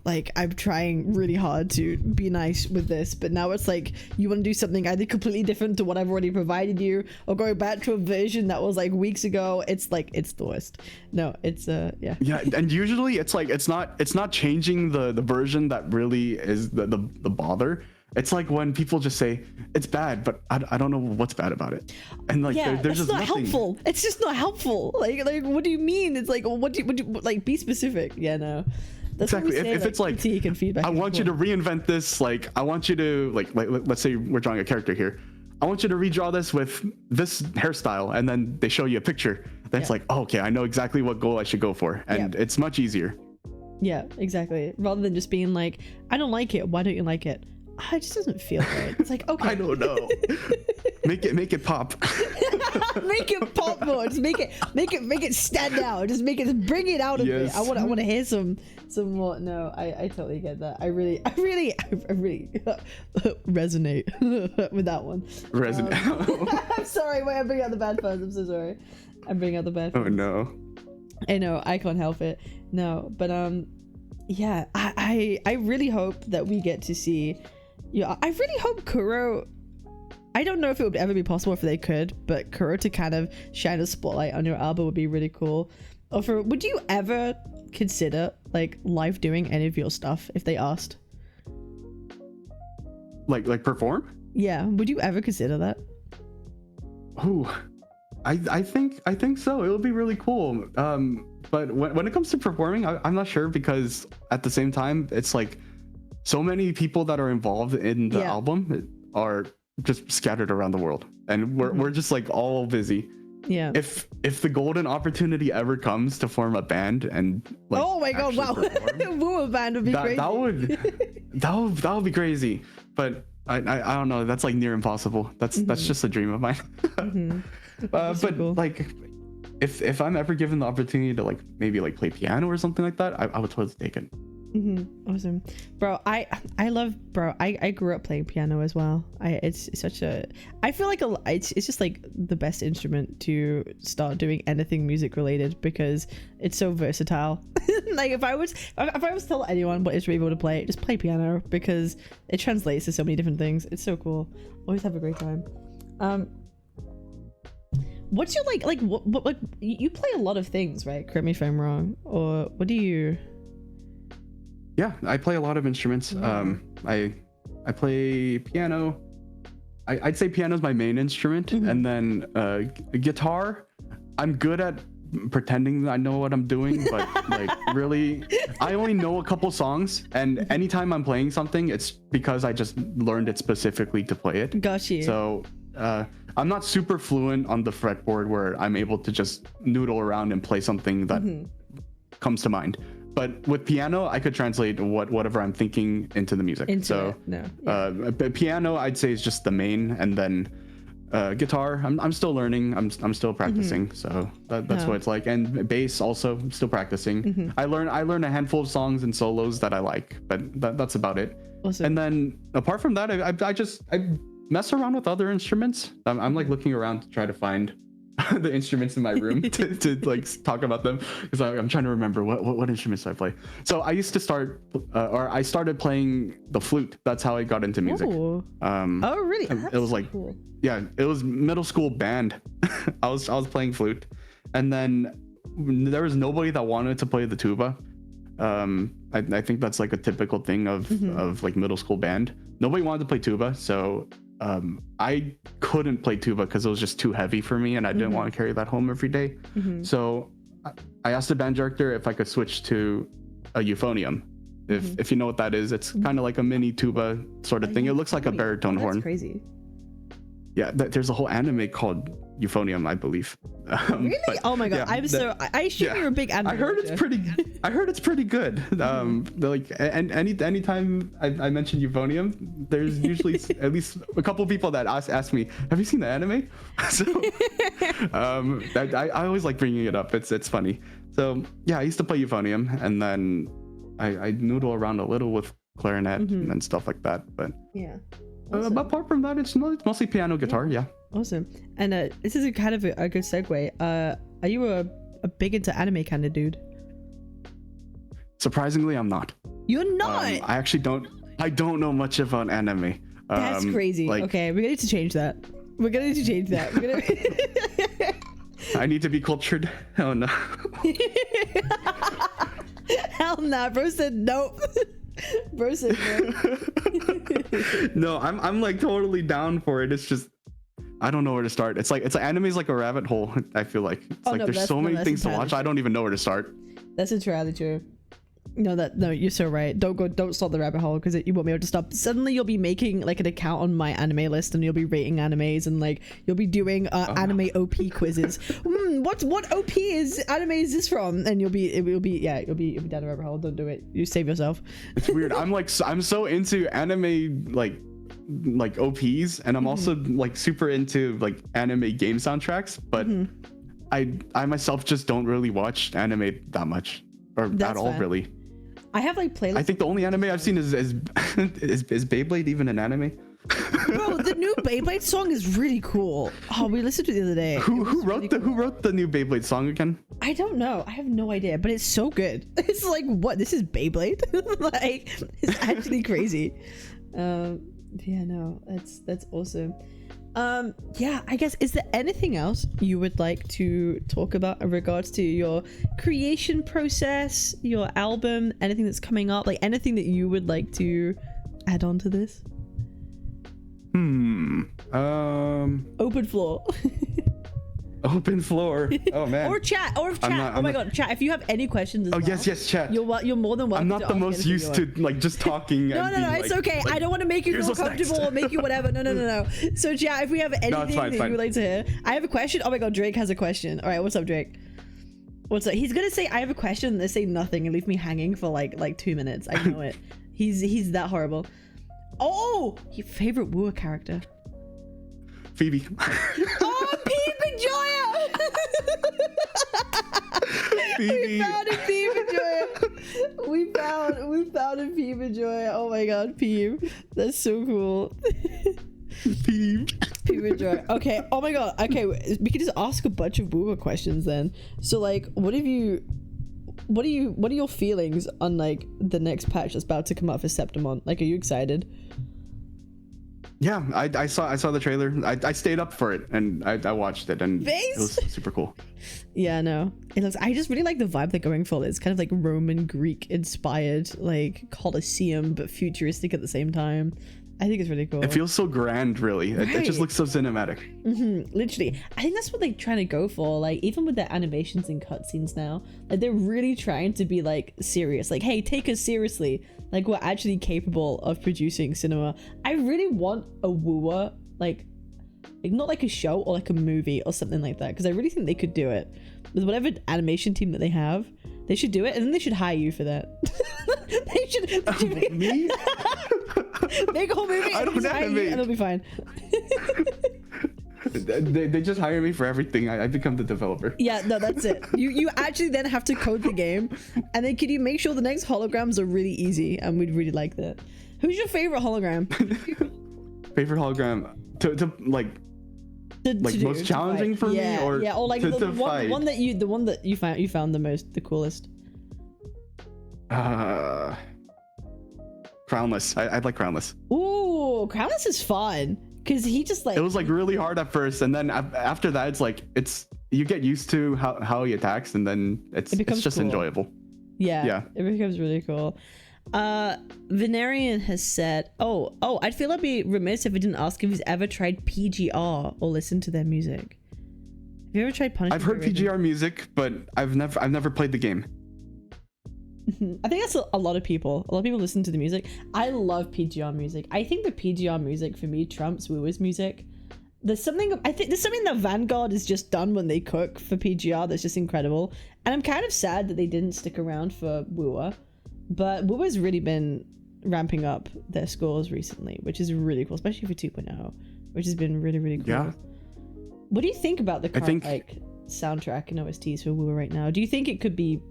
like I'm trying really hard to be nice with this, but now it's like you want to do something either completely different to what I've already provided you, or going back to a version that was like weeks ago. It's like it's the worst. No, it's yeah, and usually it's like it's not changing the version that really is the bother. It's like when people just say it's bad, but I don't know what's bad about it, and like there's just not nothing. Helpful. It's just not helpful. Like what do you mean? It's like what do you like? Be specific. Yeah, no. That's exactly. If it's like I want you to reinvent this. Like I want you to like let's say we're drawing a character here. I want you to redraw this with this hairstyle, and then they show you a picture. That's like, oh, okay, I know exactly what goal I should go for, and it's much easier. Yeah, exactly. Rather than just being like, I don't like it. Why don't you like it? It just doesn't feel right. It's like, okay. I don't know. Make it pop. Make it pop more. Just make it stand out. Just bring it out a bit. I want to hear some more. No, I totally get that. I really resonate with that one. I'm sorry. Wait, I'm bringing out the bad puns. I'm so sorry. I'm bringing out the bad puns. Oh no. I know. I can't help it. No, but yeah. I really hope that we get to see. Yeah, I really hope Kuro. I don't know if it would ever be possible if they could, but Kuro to kind of shine a spotlight on your album would be really cool. Or would you ever consider like live doing any of your stuff if they asked? Like perform? Yeah, would you ever consider that? Oh, I think so. It would be really cool. But when it comes to performing, I'm not sure, because at the same time, it's like so many people that are involved in the album are just scattered around the world, and we're just like all busy. Yeah. If the golden opportunity ever comes to form a band and like, oh my god, wow, WuWa band would be crazy. That would be crazy. But I don't know. That's like near impossible. That's just a dream of mine. But cool. Like, if I'm ever given the opportunity to like maybe like play piano or something like that, I would totally take it. Awesome, bro. I love, bro. I grew up playing piano as well. It's such a, I feel like it's just like the best instrument to start doing anything music related, because it's so versatile. Like if I was to tell anyone what instrument you want to play, just play piano, because it translates to so many different things. It's so cool. Always have a great time. What's your like what like, you play a lot of things, right? Correct me if I'm wrong. Or what do you? Yeah, I play a lot of instruments. I play piano. I'd say piano is my main instrument, and then guitar. I'm good at pretending that I know what I'm doing, but like really, I only know a couple songs, and anytime I'm playing something, it's because I just learned it specifically to play it. Got you. So I'm not super fluent on the fretboard where I'm able to just noodle around and play something that comes to mind. But with piano, I could translate whatever I'm thinking into the music. Piano, I'd say, is just the main, and then guitar, I'm still learning. I'm still practicing. So that's what it's like. And bass also, I'm still practicing. I learn a handful of songs and solos that I like, but that's about it. Awesome. And then apart from that, I mess around with other instruments. I'm like looking around to try to find the instruments in my room to like talk about them, because I'm trying to remember what instruments I play. So I used to I started playing the flute. That's how I got into music. Oh really? It was like cool. Yeah, it was middle school band. I was playing flute, and then there was nobody that wanted to play the tuba. I think that's like a typical thing of like middle school band. Nobody wanted to play tuba, so I couldn't play tuba because it was just too heavy for me, and I didn't want to carry that home every day. So I asked the band director if I could switch to a euphonium. If you know what that is, it's kind of like a mini tuba sort of thing. It looks like a baritone horn. That's crazy. Yeah, there's a whole anime called Euphonium, I believe. Really? Oh my god! Yeah, I assume you're a big anime. I heard it's pretty good. Like, and anytime I mention Euphonium, there's usually at least a couple people that ask me, "Have you seen the anime?" So I always like bringing it up. It's funny. So yeah, I used to play Euphonium, and then I noodle around a little with clarinet and stuff like that. But yeah. Awesome. Apart from that, it's mostly piano, guitar. Yeah. Awesome. And this is a kind of a good segue. Are you a big into anime kind of dude? Surprisingly, I'm not. You're not. I actually don't. I don't know much about anime. That's crazy. Like, okay, we're gonna need to change that. I need to be cultured. Oh no. Hell nah, bro said nope. Bro said no. No, I'm like totally down for it. It's just I don't know where to start. It's like anime is like a rabbit hole. I feel like there's so many things to watch. I don't even know where to start. That's entirely true. No, you're so right. Don't start the rabbit hole, because you won't be able to stop. Suddenly you'll be making like an account on my anime list, and you'll be rating animes, and like you'll be doing anime OP quizzes. What OP anime is this from? And you'll be down the rabbit hole. Don't do it. You save yourself. It's weird. I'm so into anime like OPs, and I'm also like super into like anime game soundtracks, but I myself just don't really watch anime that much, or at all, really. I have like playlists. I think the only anime I've seen is Beyblade even an anime? Bro, the new Beyblade song is really cool. Oh, we listened to it the other day. Who wrote the new Beyblade song again? I don't know. I have no idea, but it's so good. It's like, what? This is Beyblade? Like, it's actually crazy. Yeah, no, that's awesome. Yeah, I guess, is there anything else you would like to talk about in regards to your creation process, your album, anything that's coming up, like anything that you would like to add on to this? Open floor. Open floor. Oh man. Or chat. Oh my god, chat. If you have any questions as well, yes, chat. You're more than welcome. I'm not the most used to like just talking. No, it's okay. I don't want to make you feel comfortable or make you whatever. No. So chat, if we have anything that you would like to hear, I have a question. Oh my god, Drake has a question. All right, what's up, Drake? What's up? He's gonna say I have a question, and they say nothing and leave me hanging for like 2 minutes. I know it. He's that horrible. Oh, your favorite WuWa character? Phoebe. Oh, Phoebe Joya! Phoebe. We found it, Phoebe Joya. We found a Peep Joy. Oh my god, Peep. That's so cool. Peep. Peep Joy. Okay. Oh my god. Okay, we could just ask a bunch of WuWa questions then. So like, what are your feelings on like the next patch that's about to come out for Septimon? Like, are you excited? Yeah, I saw the trailer. I stayed up for it and I watched it and it was super cool. Yeah, no. It looks. I just really like the vibe they're going for. It's kind of like Roman Greek inspired, like Colosseum, but futuristic at the same time. I think it's really cool. It feels so grand, really. Right. It just looks so cinematic. Literally, I think that's what they're trying to go for. Like, even with their animations and cutscenes now, like they're really trying to be like serious. Like, hey, take us seriously. Like, we're actually capable of producing cinema. I really want a WuWa, like not like a show or like a movie or something like that, because I really think they could do it with whatever animation team that they have. They should do it, and then they should hire you for that. they should Me? make a whole movie I don't animate. and it'll be fine. they just hire me for everything. I become the developer. Yeah, no, that's it. You actually then have to code the game, and then can you make sure the next holograms are really easy? And we'd really like that. Who's your favorite hologram? Favorite hologram to like most challenging for me, or like to the fight? one that you found the coolest. Crownless. I like Crownless. Ooh, Cabinetz is fun because he just like, it was like really hard at first, and then after that it's like you get used to how he attacks, and then it's just cool. enjoyable. Yeah, it becomes really cool. Venerian has said, oh, I'd feel I'd be remiss if I didn't ask if he's ever tried PGR or listened to their music. Have you ever tried Punishment? I've heard PGR music, but I've never played the game. I think that's a lot of people. A lot of people listen to the music. I love PGR music. I think the PGR music for me trumps WuWa's music. There's something that Vanguard has just done when they cook for PGR that's just incredible. And I'm kind of sad that they didn't stick around for WuWa. But WuWa's really been ramping up their scores recently, which is really cool, especially for 2.0, which has been really, really cool. Yeah. What do you think about the current soundtrack and OSTs for WuWa right now? Do you think it could be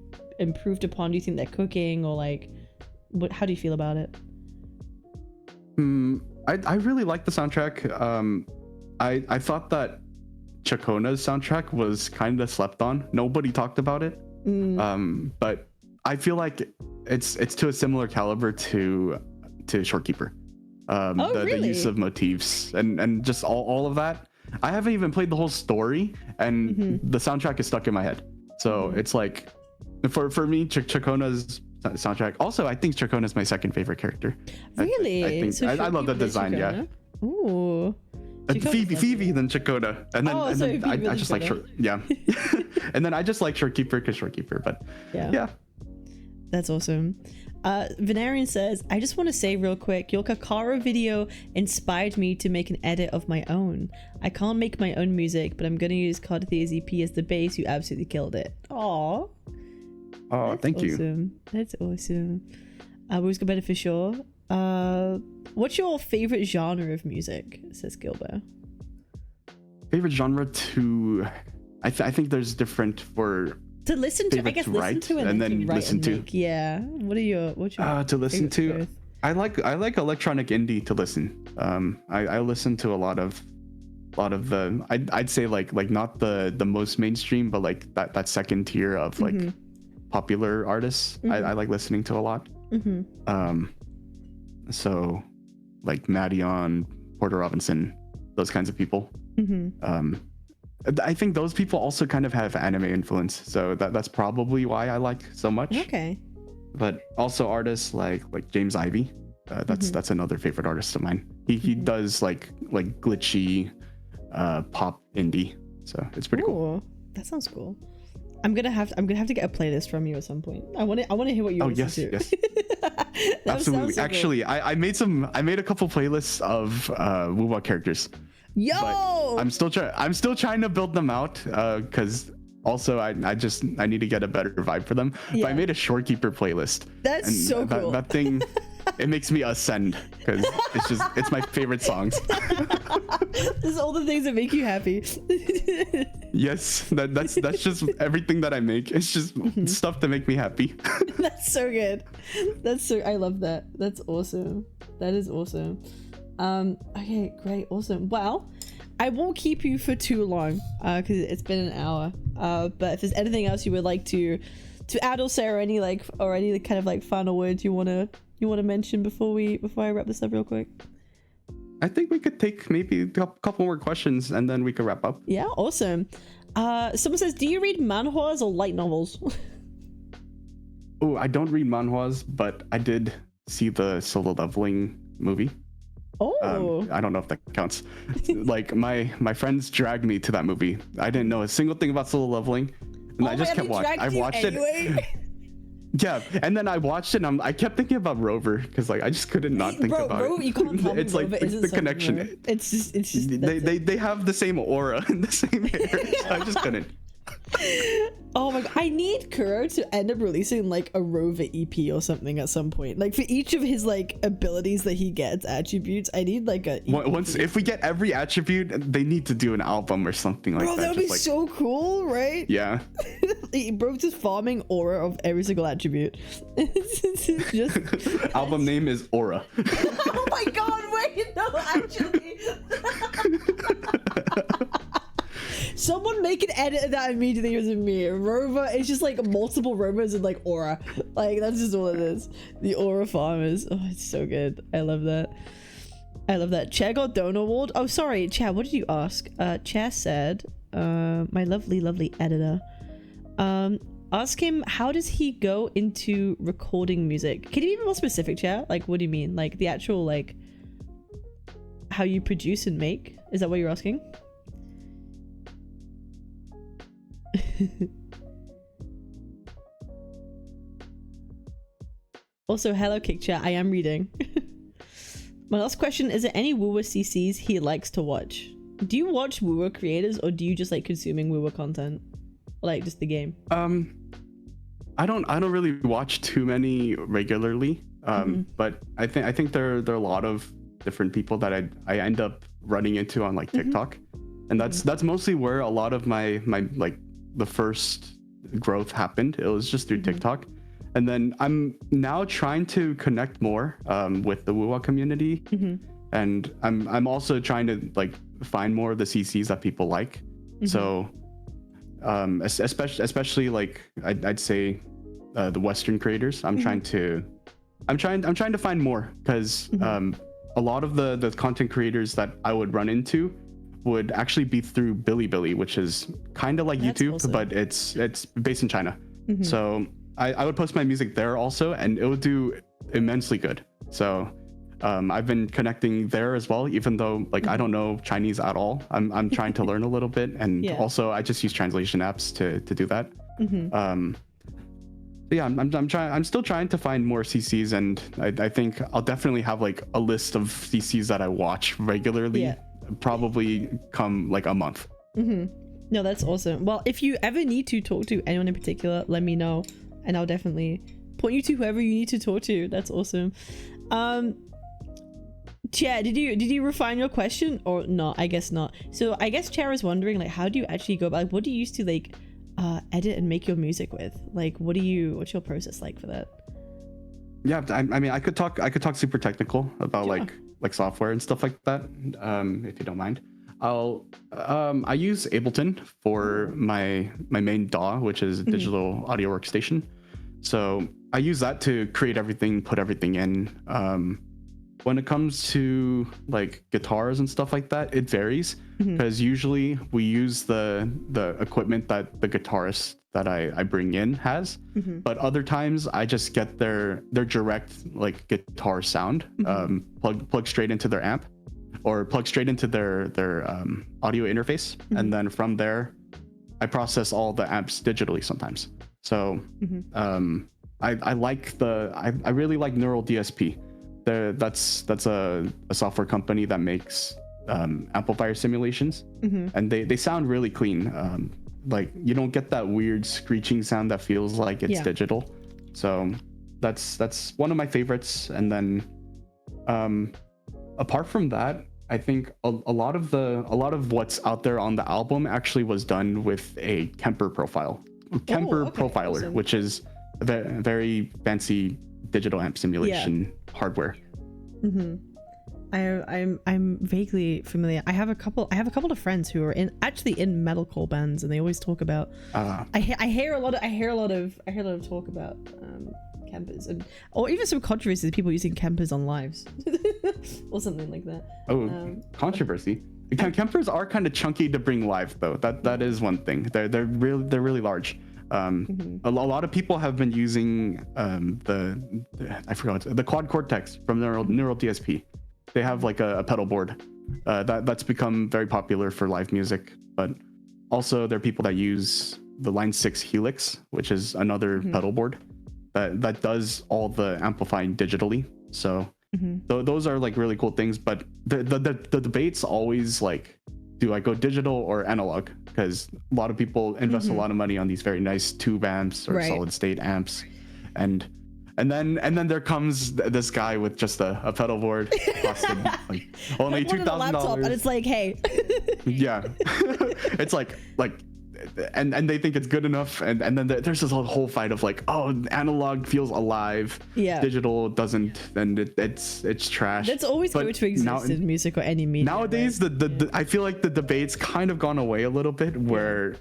improved upon? Do you think they're cooking, or like, how do you feel about it? I really like the soundtrack. I thought that Chacona's soundtrack was kind of slept on. Nobody talked about it. But I feel like it's to a similar caliber to Shorekeeper. The use of motifs and just all of that. I haven't even played the whole story, and the soundtrack is stuck in my head. So it's like, for me, Chacona's soundtrack. Also, I think Chacona is my second favorite character. Really? I think I love the design. Chacona? Yeah. Ooh. Phoebe, then Chacona, and then I just like and then I just like Shorekeeper because Shorekeeper. But yeah, that's awesome. Venerian says, I just want to say real quick, your Kakara video inspired me to make an edit of my own. I can't make my own music, but I'm going to use Carthethia's EP as the bass. You absolutely killed it. Aww. Oh, thank you. That's awesome. We always go better for sure. What's your favorite genre of music? Says Gilbert. Favorite genre I think there's different for... To listen to, I guess, listen to and then listen to. Yeah. What's your to listen to? I like electronic indie to listen. I listen to a lot of the I'd say like not the most mainstream, but like that second tier of like popular artists. I like listening to a lot. So like Madeon, Porter Robinson, those kinds of people. I think those people also kind of have anime influence, so that's probably why I like so much. Okay. But also artists like James Ivey, that's another favorite artist of mine. He does like glitchy pop indie, so it's pretty cool. That sounds cool. I'm gonna have to get a playlist from you at some point. I want to hear what you listen to. Yes. Absolutely. So actually, I made a couple playlists of WuWa characters. Yo! But I'm still trying to build them out because also I need to get a better vibe for them. Yeah. But I made a Shorekeeper playlist. That's so cool. That thing it makes me ascend because it's my favorite songs. This is all the things that make you happy. Yes, that's just everything that I make. It's just stuff to make me happy. That's so good. I love that. That's awesome. That is awesome. Okay, great, awesome. Well, I won't keep you for too long because it's been an hour. But if there's anything else you would like to add or say, or any kind of like final words you wanna mention before I wrap this up real quick. I think we could take maybe a couple more questions and then we could wrap up. Yeah, awesome. Someone says, do you read manhwas or light novels? Oh, I don't read manhwas, but I did see the Solo Leveling movie. Oh. I don't know if that counts. Like my friends dragged me to that movie. I didn't know a single thing about Solo Leveling, and I just kept watching. I watched it. Yeah, and then I watched it and I kept thinking about Rover because like I just couldn't not think about Rover, it. You can't tell me it's Rover like isn't the connection. Rover. It's just they have the same aura and the same hair. So I just couldn't. Oh my god, I need Kuro to end up releasing like a Rover EP or something at some point. Like for each of his like abilities that he gets, attributes, I need like a once if we get every attribute, they need to do an album or something like that. Bro, that would be like, so cool, right? Yeah. Bro, just farming aura of every single attribute. Just album name is Aura. Oh my god, wait, no, actually. Someone make an edit of that immediately using me. Rover, it's just like multiple Rovers and like aura. Like that's just all it is. The aura farmers. Oh, it's so good. I love that. I love that. Chair got donor award. Oh, sorry, Chair, what did you ask? Chair said, my lovely editor. Ask him, how does he go into recording music? Can you be more specific, Chair? Like, what do you mean? Like the actual, like, how you produce and make? Is that what you're asking? Also, hello Kick Chat, I am reading. My last question, is there any WuWa CCs he likes to watch? Do you watch WuWa creators or do you just like consuming WuWa content? Or, like just the game? I don't really watch too many regularly. But I think there are a lot of different people that I end up running into on like TikTok. And that's mostly where a lot of my like the first growth happened. It was just through TikTok, and then I'm now trying to connect more with the WuWa community, and I'm also trying to like find more of the CCs that people like. So especially like I'd say the Western creators. I'm trying to find more because a lot of the content creators that I would run into would actually be through Bilibili, which is kind of like YouTube, awesome. But it's based in China. So I would post my music there also, and it would do immensely good. So I've been connecting there as well, even though like I don't know Chinese at all. I'm trying to learn a little bit, and also I just use translation apps to do that. Yeah, I'm still trying to find more CCs, and I think I'll definitely have like a list of CCs that I watch regularly. Probably come like a month. No, that's awesome. Well, if you ever need to talk to anyone in particular, let me know and I'll definitely point you to whoever you need to talk to. That's awesome. Chair, did you refine your question or not? I guess not. So I guess Chair is wondering like how do you actually go about, like, what do you use to like edit and make your music with? Like what's your process like for that? Yeah, I mean I could talk super technical about like software and stuff like that, if you don't mind. I use Ableton for my main DAW, which is digital audio workstation. So I use that to create everything, put everything in. When it comes to like guitars and stuff like that, it varies because usually we use the equipment that the guitarist that I bring in has, but other times I just get their direct like guitar sound, plug straight into their amp or plug straight into their audio interface, and then from there I process all the amps digitally sometimes. So I really like Neural DSP. That's a software company that makes amplifier simulations, and they sound really clean. Like you don't get that weird screeching sound that feels like it's digital. So that's one of my favorites. And then apart from that, I think a lot of what's out there on the album actually was done with a Kemper profiler, awesome. which is a very fancy digital amp simulation hardware. I'm vaguely familiar. I have a couple of friends who are in metalcore bands, and they always talk about. I hear a lot of talk about Kempers, or even some controversies, people using Kempers on lives or something like that. Controversy. Kempers are kind of chunky to bring live, though. That is one thing. They're really large. A lot of people have been using the Quad Cortex from Neural DSP. They have like a pedal board that's become very popular for live music. But also there are people that use the Line 6 Helix, which is another pedal board that does all the amplifying digitally. So those are like really cool things. But the debate's always like, do I go digital or analog? Because a lot of people invest a lot of money on these very nice tube amps or solid state amps, and then there comes this guy with just a pedal board, costed like only $2,000, and it's like, hey, yeah, it's like, and they think it's good enough, and then there's this whole fight of like, oh, analog feels alive, digital doesn't, and it's trash. That's always going to exist in music or any media. Nowadays, I feel like the debate's kind of gone away a little bit, where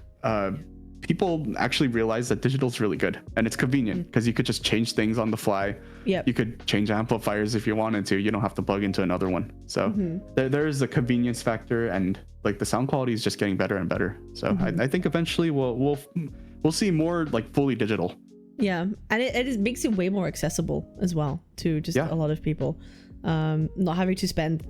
people actually realize that digital's really good and it's convenient because you could just change things on the fly. You could change amplifiers if you wanted to. You don't have to plug into another one. So there's a convenience factor, and like the sound quality is just getting better and better. So I think eventually we'll see more like fully digital. Yeah, and it makes it way more accessible as well to just a lot of people. Not having to spend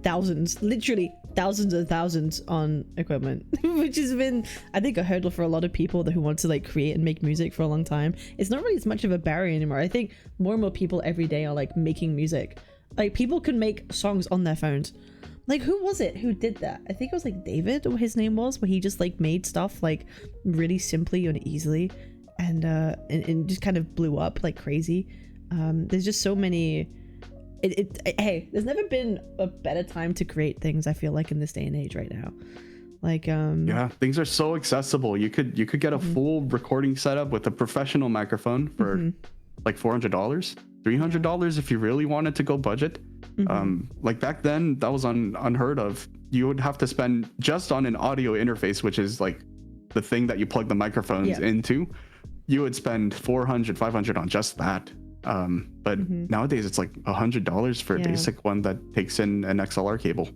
literally thousands and thousands on equipment, which has been, I think, a hurdle for a lot of people who want to like create and make music for a long time. It's not really as much of a barrier anymore. I think more and more people every day are like making music. Like people can make songs on their phones. Like who was it who did that? I think it was like David, or his name was, where he just like made stuff like really simply and easily, and just kind of blew up like crazy. There's just so many. Hey, there's never been a better time to create things, I feel like, in this day and age right now. Like things are so accessible. You could get a full recording setup with a professional microphone for like $400, $300 if you really wanted to go budget. Like back then, that was unheard of. You would have to spend just on an audio interface, which is like the thing that you plug the microphones into. You would spend $400, $500 on just that. But nowadays it's like $100 for a basic one that takes in an XLR cable.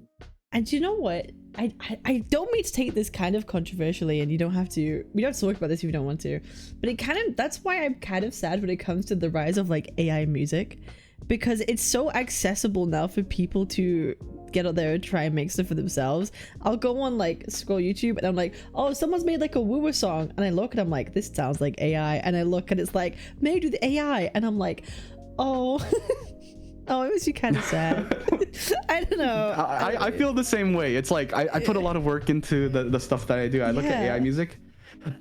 And you know what? I don't mean to take this kind of controversially, and we don't have to talk about this if you don't want to, but that's why I'm kind of sad when it comes to the rise of like AI music, because it's so accessible now for people to get out there and try and make stuff for themselves. I'll go on like scroll YouTube and I'm like, oh, someone's made like a WuWa song, and I look and I'm like, this sounds like AI, and I look and it's like made with AI, and I'm like, oh oh, it makes you kind of sad. I don't know. I feel the same way. It's like I put a lot of work into the stuff that I do. I look at AI music.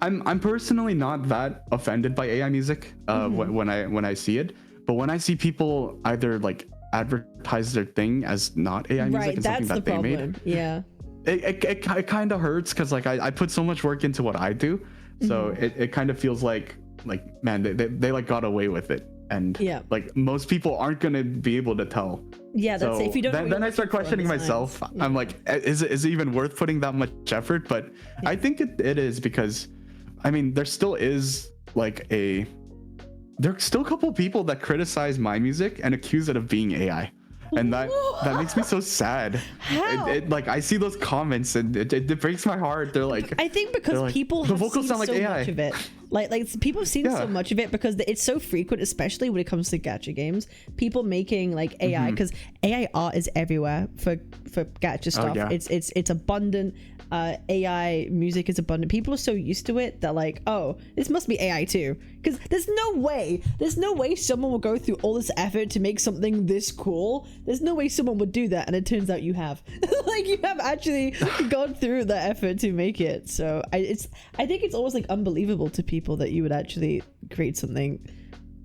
I'm personally not that offended by AI music when I see it, but when I see people either like advertise their thing as not AI music and something that they made, it kind of hurts, because like I put so much work into what I do, so it kind of feels like man, they like got away with it. And like most people aren't gonna be able to tell. That's it. If you don't, then I start questioning myself. I'm like, is it even worth putting that much effort? But I think it is, because I mean, there still is like there's still a couple people that criticize my music and accuse it of being AI. And that makes me so sad. How? Like I see those comments and it breaks my heart. They're like, I think because people have seen so much of it. Like people have seen so much of it because it's so frequent, especially when it comes to gacha games. People making like AI, because AI art is everywhere for gacha stuff. It's abundant. AI music is abundant. People are so used to it that like, oh, this must be AI too, because there's no way someone will go through all this effort to make something this cool. There's no way someone would do that, and it turns out you have. Like you have actually gone through the effort to make it. So I think it's almost like unbelievable to people that you would actually create something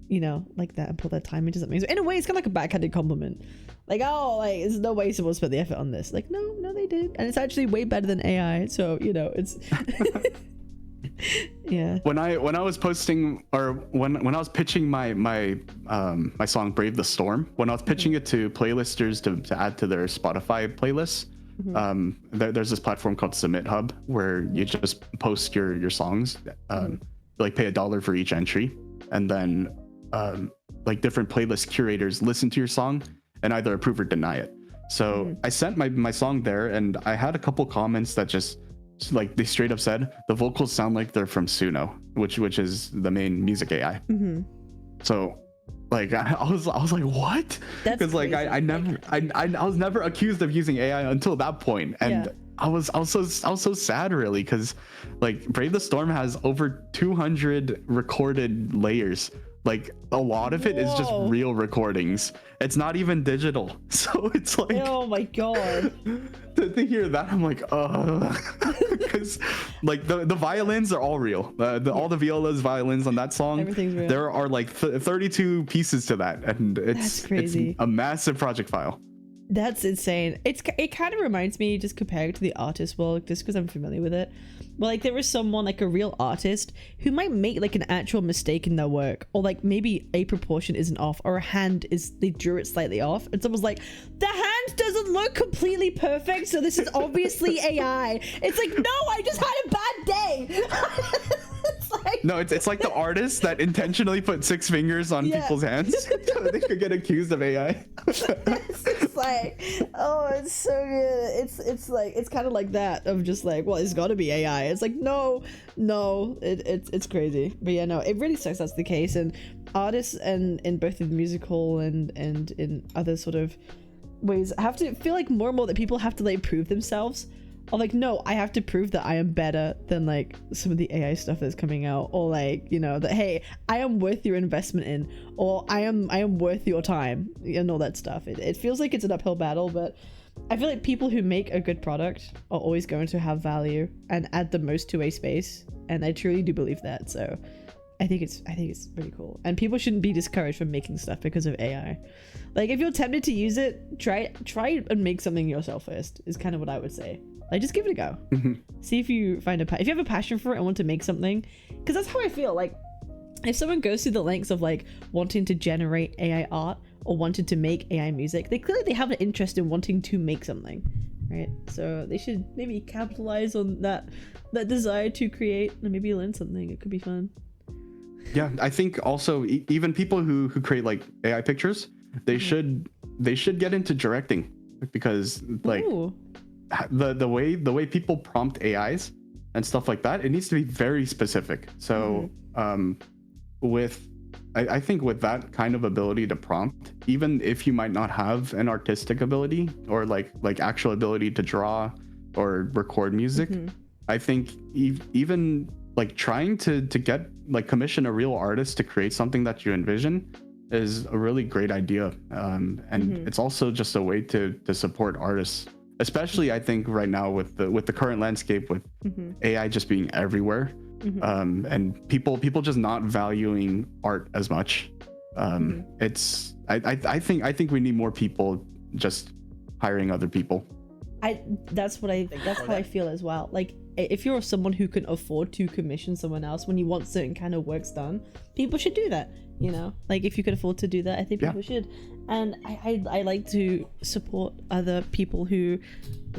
you know, like that and put their time into something. So in a way, it's kind of like a backhanded compliment. Like, oh, like, there's no way you're supposed to put the effort on this. Like, no, they did. And it's actually way better than AI. So, you know, it's... yeah. When I was posting, or when I was pitching my song Brave the Storm, when I was pitching it to playlisters to add to their Spotify playlists, there's this platform called Submit Hub where you just post your songs, like pay $1 for each entry, and then like different playlist curators listen to your song and either approve or deny it. So I sent my song there, and I had a couple comments that just like they straight up said the vocals sound like they're from Suno, which is the main music AI. So like I was like, what? Because like I was never accused of using AI until that point, and I was so sad really, because like Brave the Storm has over 200 recorded layers. Like a lot of it is just real recordings. It's not even digital. So it's like, oh my god. to hear that, I'm like, because like the violins are all real. All the violas, violins on that song, everything's real. There are like 32 pieces to that, and it's a massive project file. That's insane. It kind of reminds me, just comparing to the artist world, just because I'm familiar with it. But like there is someone, like a real artist, who might make like an actual mistake in their work, or like maybe a proportion isn't off, or a hand they drew it slightly off, and someone's like, the hand doesn't look completely perfect, so this is obviously AI. It's like, no, I just had a bad day. It's like... No, it's like the artist that intentionally put 6 fingers on people's hands so they could get accused of AI. It's like, oh, it's so good. It's like, it's kind of like that of just like, well, it's got to be AI. It's like, no, it's crazy. But yeah, no, it really sucks that's the case. And artists and in both the musical and in other sort of ways have to feel like more and more that people have to like prove themselves. Or like, no, I have to prove that I am better than like some of the AI stuff that's coming out, or like, you know, that hey, I am worth your investment in, or I am worth your time, and all that stuff. It feels like it's an uphill battle, but I feel like people who make a good product are always going to have value and add the most to a space, and I truly do believe that. So I think it's pretty cool, and people shouldn't be discouraged from making stuff because of AI. Like if you're tempted to use it, try and make something yourself first, is kind of what I would say. Like just give it a go. See if you find if you have a passion for it and want to make something, because that's how I feel. Like if someone goes through the lengths of like wanting to generate AI art or wanted to make AI music, they clearly have an interest in wanting to make something, right? So they should maybe capitalize on that desire to create and maybe learn something. It could be fun. Yeah, I think also even people who create like AI pictures, they should get into directing, because like the way people prompt AIs and stuff like that, it needs to be very specific. So I think with that kind of ability to prompt, even if you might not have an artistic ability or like actual ability to draw or record music, I think even like trying to get like commission a real artist to create something that you envision is a really great idea. And it's also just a way to support artists, especially I think right now with the current landscape with AI just being everywhere, and people just not valuing art as much. It's I think we need more people just hiring other people. That's how I feel as well. Like if you're someone who can afford to commission someone else when you want certain kind of works done, people should do that, you know? Like if you could afford to do that, I think people should. And I like to support other people who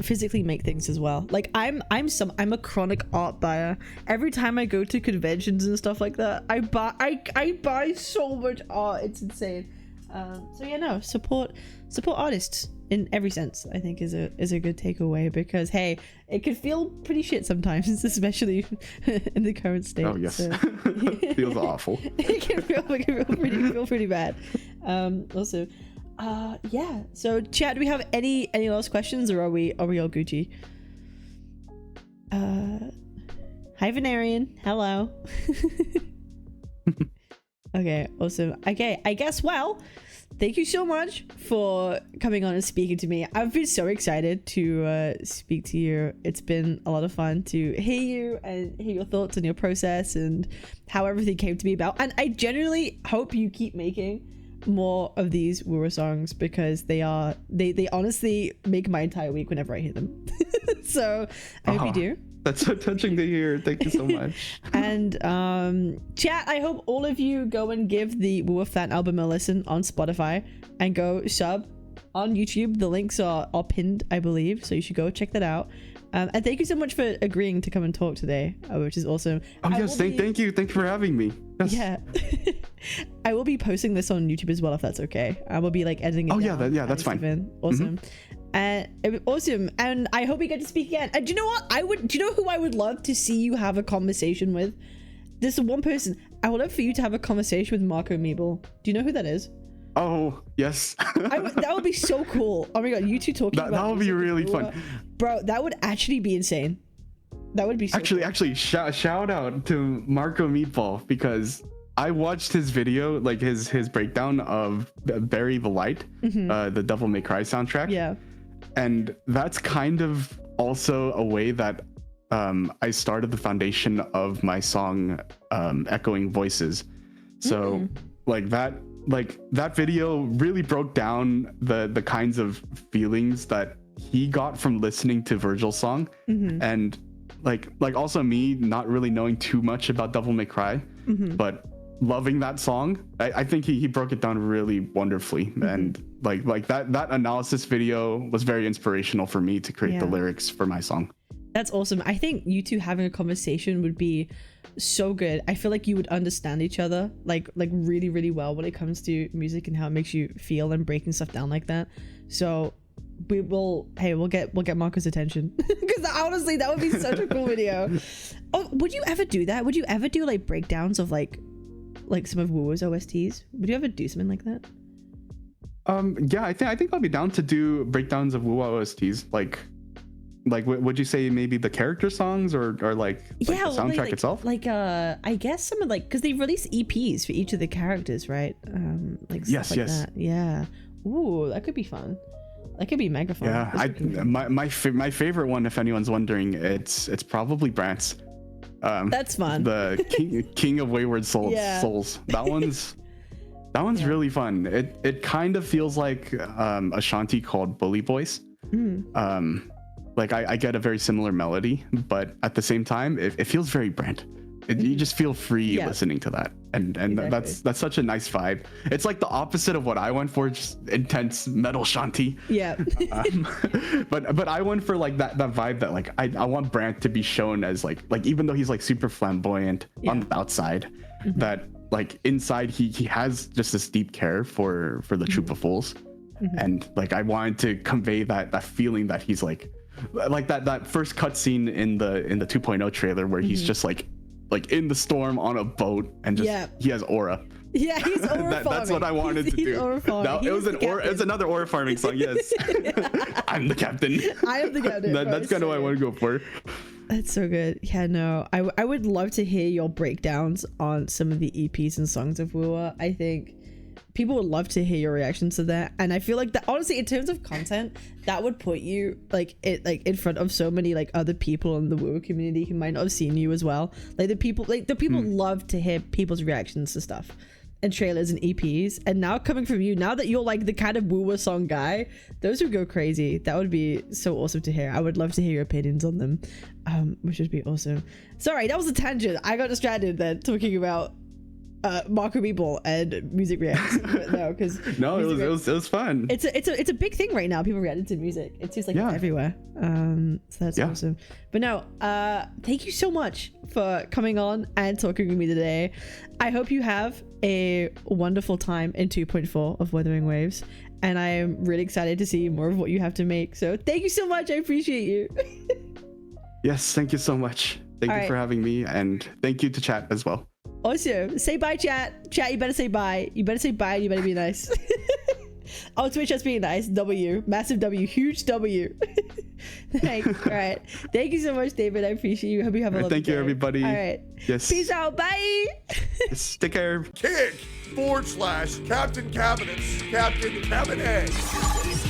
physically make things as well. Like I'm a chronic art buyer. Every time I go to conventions and stuff like that, I buy so much art. It's insane. So yeah, no, support artists in every sense, I think is a good takeaway, because hey, it can feel pretty shit sometimes, especially in the current state. Oh yes, so. Feels awful. It can feel pretty bad. Also, yeah. So chat, do we have any last questions, or are we all Gucci? Hi Venerian, hello. Okay, awesome. Okay, I guess, well, thank you so much for coming on and speaking to me. I've been so excited to speak to you. It's been a lot of fun to hear you and hear your thoughts and your process and how everything came to be about. And I genuinely hope you keep making more of these WuWa songs, because they honestly make my entire week whenever I hear them. So I hope you do. That's so touching to hear. Thank you so much. And chat, I hope all of you go and give the WuWa Fan album a listen on Spotify, and go sub on YouTube. The links are pinned, I believe, so you should go check that out. And thank you so much for agreeing to come and talk today, which is awesome. Oh yes, thank you for having me. Yes. Yeah. I will be posting this on YouTube as well, if that's okay. I will be like editing it. Oh down. yeah, that's fine. Awesome. Awesome. And I hope we get to speak again. And do you know what? Do you know who I would love to see you have a conversation with? There's one person. I would love for you to have a conversation with Marco Meeble. Do you know who that is? Oh yes. That would be so cool. Oh my god, you two talking about that would be really fun, bro. That would actually be insane. That would be so actually shout out to Marco Meatball, because I watched his video, like his breakdown of Bury the Light, the Devil May Cry soundtrack. Yeah. And that's kind of also a way that I started the foundation of my song, Echoing Voices. So like that video really broke down the kinds of feelings that he got from listening to Virgil's song. And like also me not really knowing too much about Devil May Cry, but loving that song. I think he broke it down really wonderfully. And like that analysis video was very inspirational for me to create the lyrics for my song. That's awesome. I think you two having a conversation would be so good. I feel like you would understand each other like really, really well when it comes to music and how it makes you feel, and breaking stuff down like that. So we'll get Marco's attention, because honestly that would be such a cool video. Oh, would you ever do that? Would you ever do like breakdowns of like some of WuWa's OSTs? Would you ever do something like that? Yeah, I think I'll be down to do breakdowns of WuWa OSTs. Like would you say maybe the character songs or like the soundtrack itself? I guess some of because they release EPs for each of the characters, right? Yes. That. Yeah. Ooh, that could be fun. That could be mega fun. Yeah, my favorite one, if anyone's wondering, it's probably Brant's. That's fun. The King of Wayward Souls. Yeah. That one's really fun. It kind of feels like a shanty called Bully Boys. Like I get a very similar melody, but at the same time, it feels very Brant. You just feel free listening to that, and exactly. that's such a nice vibe. It's like the opposite of what I went for, just intense metal shanty. Yeah. But I went for like that vibe that like I want Brant to be shown as like even though he's like super flamboyant on the outside, that like inside he has just this deep care for the troop of fools, and like I wanted to convey that feeling that he's like that first cutscene in the 2.0 trailer where he's just like in the storm on a boat, and just he has aura. Yeah, he's aura farming. That's what I wanted to do. No, it was another aura farming song. Yes. I'm the captain. I am the captain. That's kind of what I want to go for. That's so good. Yeah, no, I would love to hear your breakdowns on some of the EPs and songs of WuWa. I think people would love to hear your reactions to that, and I feel like that honestly, in terms of content, that would put you in front of so many other people in the WuWa community who might not have seen you as well. The people love to hear people's reactions to stuff and trailers and EPs, and now coming from you, now that you're like the kind of WuWa song guy, those would go crazy. That would be so awesome to hear. I would love to hear your opinions on them, which would be awesome. Sorry, that was a tangent. I got distracted then talking about Marco Meeble and music reacts. No, because it was fun. It's a big thing right now. People reacting to music. It seems like it's everywhere. So that's awesome. But no, thank you so much for coming on and talking with me today. I hope you have a wonderful time in 2.4 of Wuthering Waves, and I am really excited to see more of what you have to make. So thank you so much. I appreciate you. Yes, thank you so much. Thank you for having me, and thank you to chat as well. Awesome. Say bye, chat. Chat, you better say bye. You better say bye. You better be nice. Oh, Twitch, that's being nice. W. Massive W. Huge W. Thanks. All right. Thank you so much, David. I appreciate you. Hope you have a lovely Thank you, day. everybody. All right. Yes. Peace out. Bye. Yes, take care. Kick /Captain Cabinetz, Captain Cabinetz.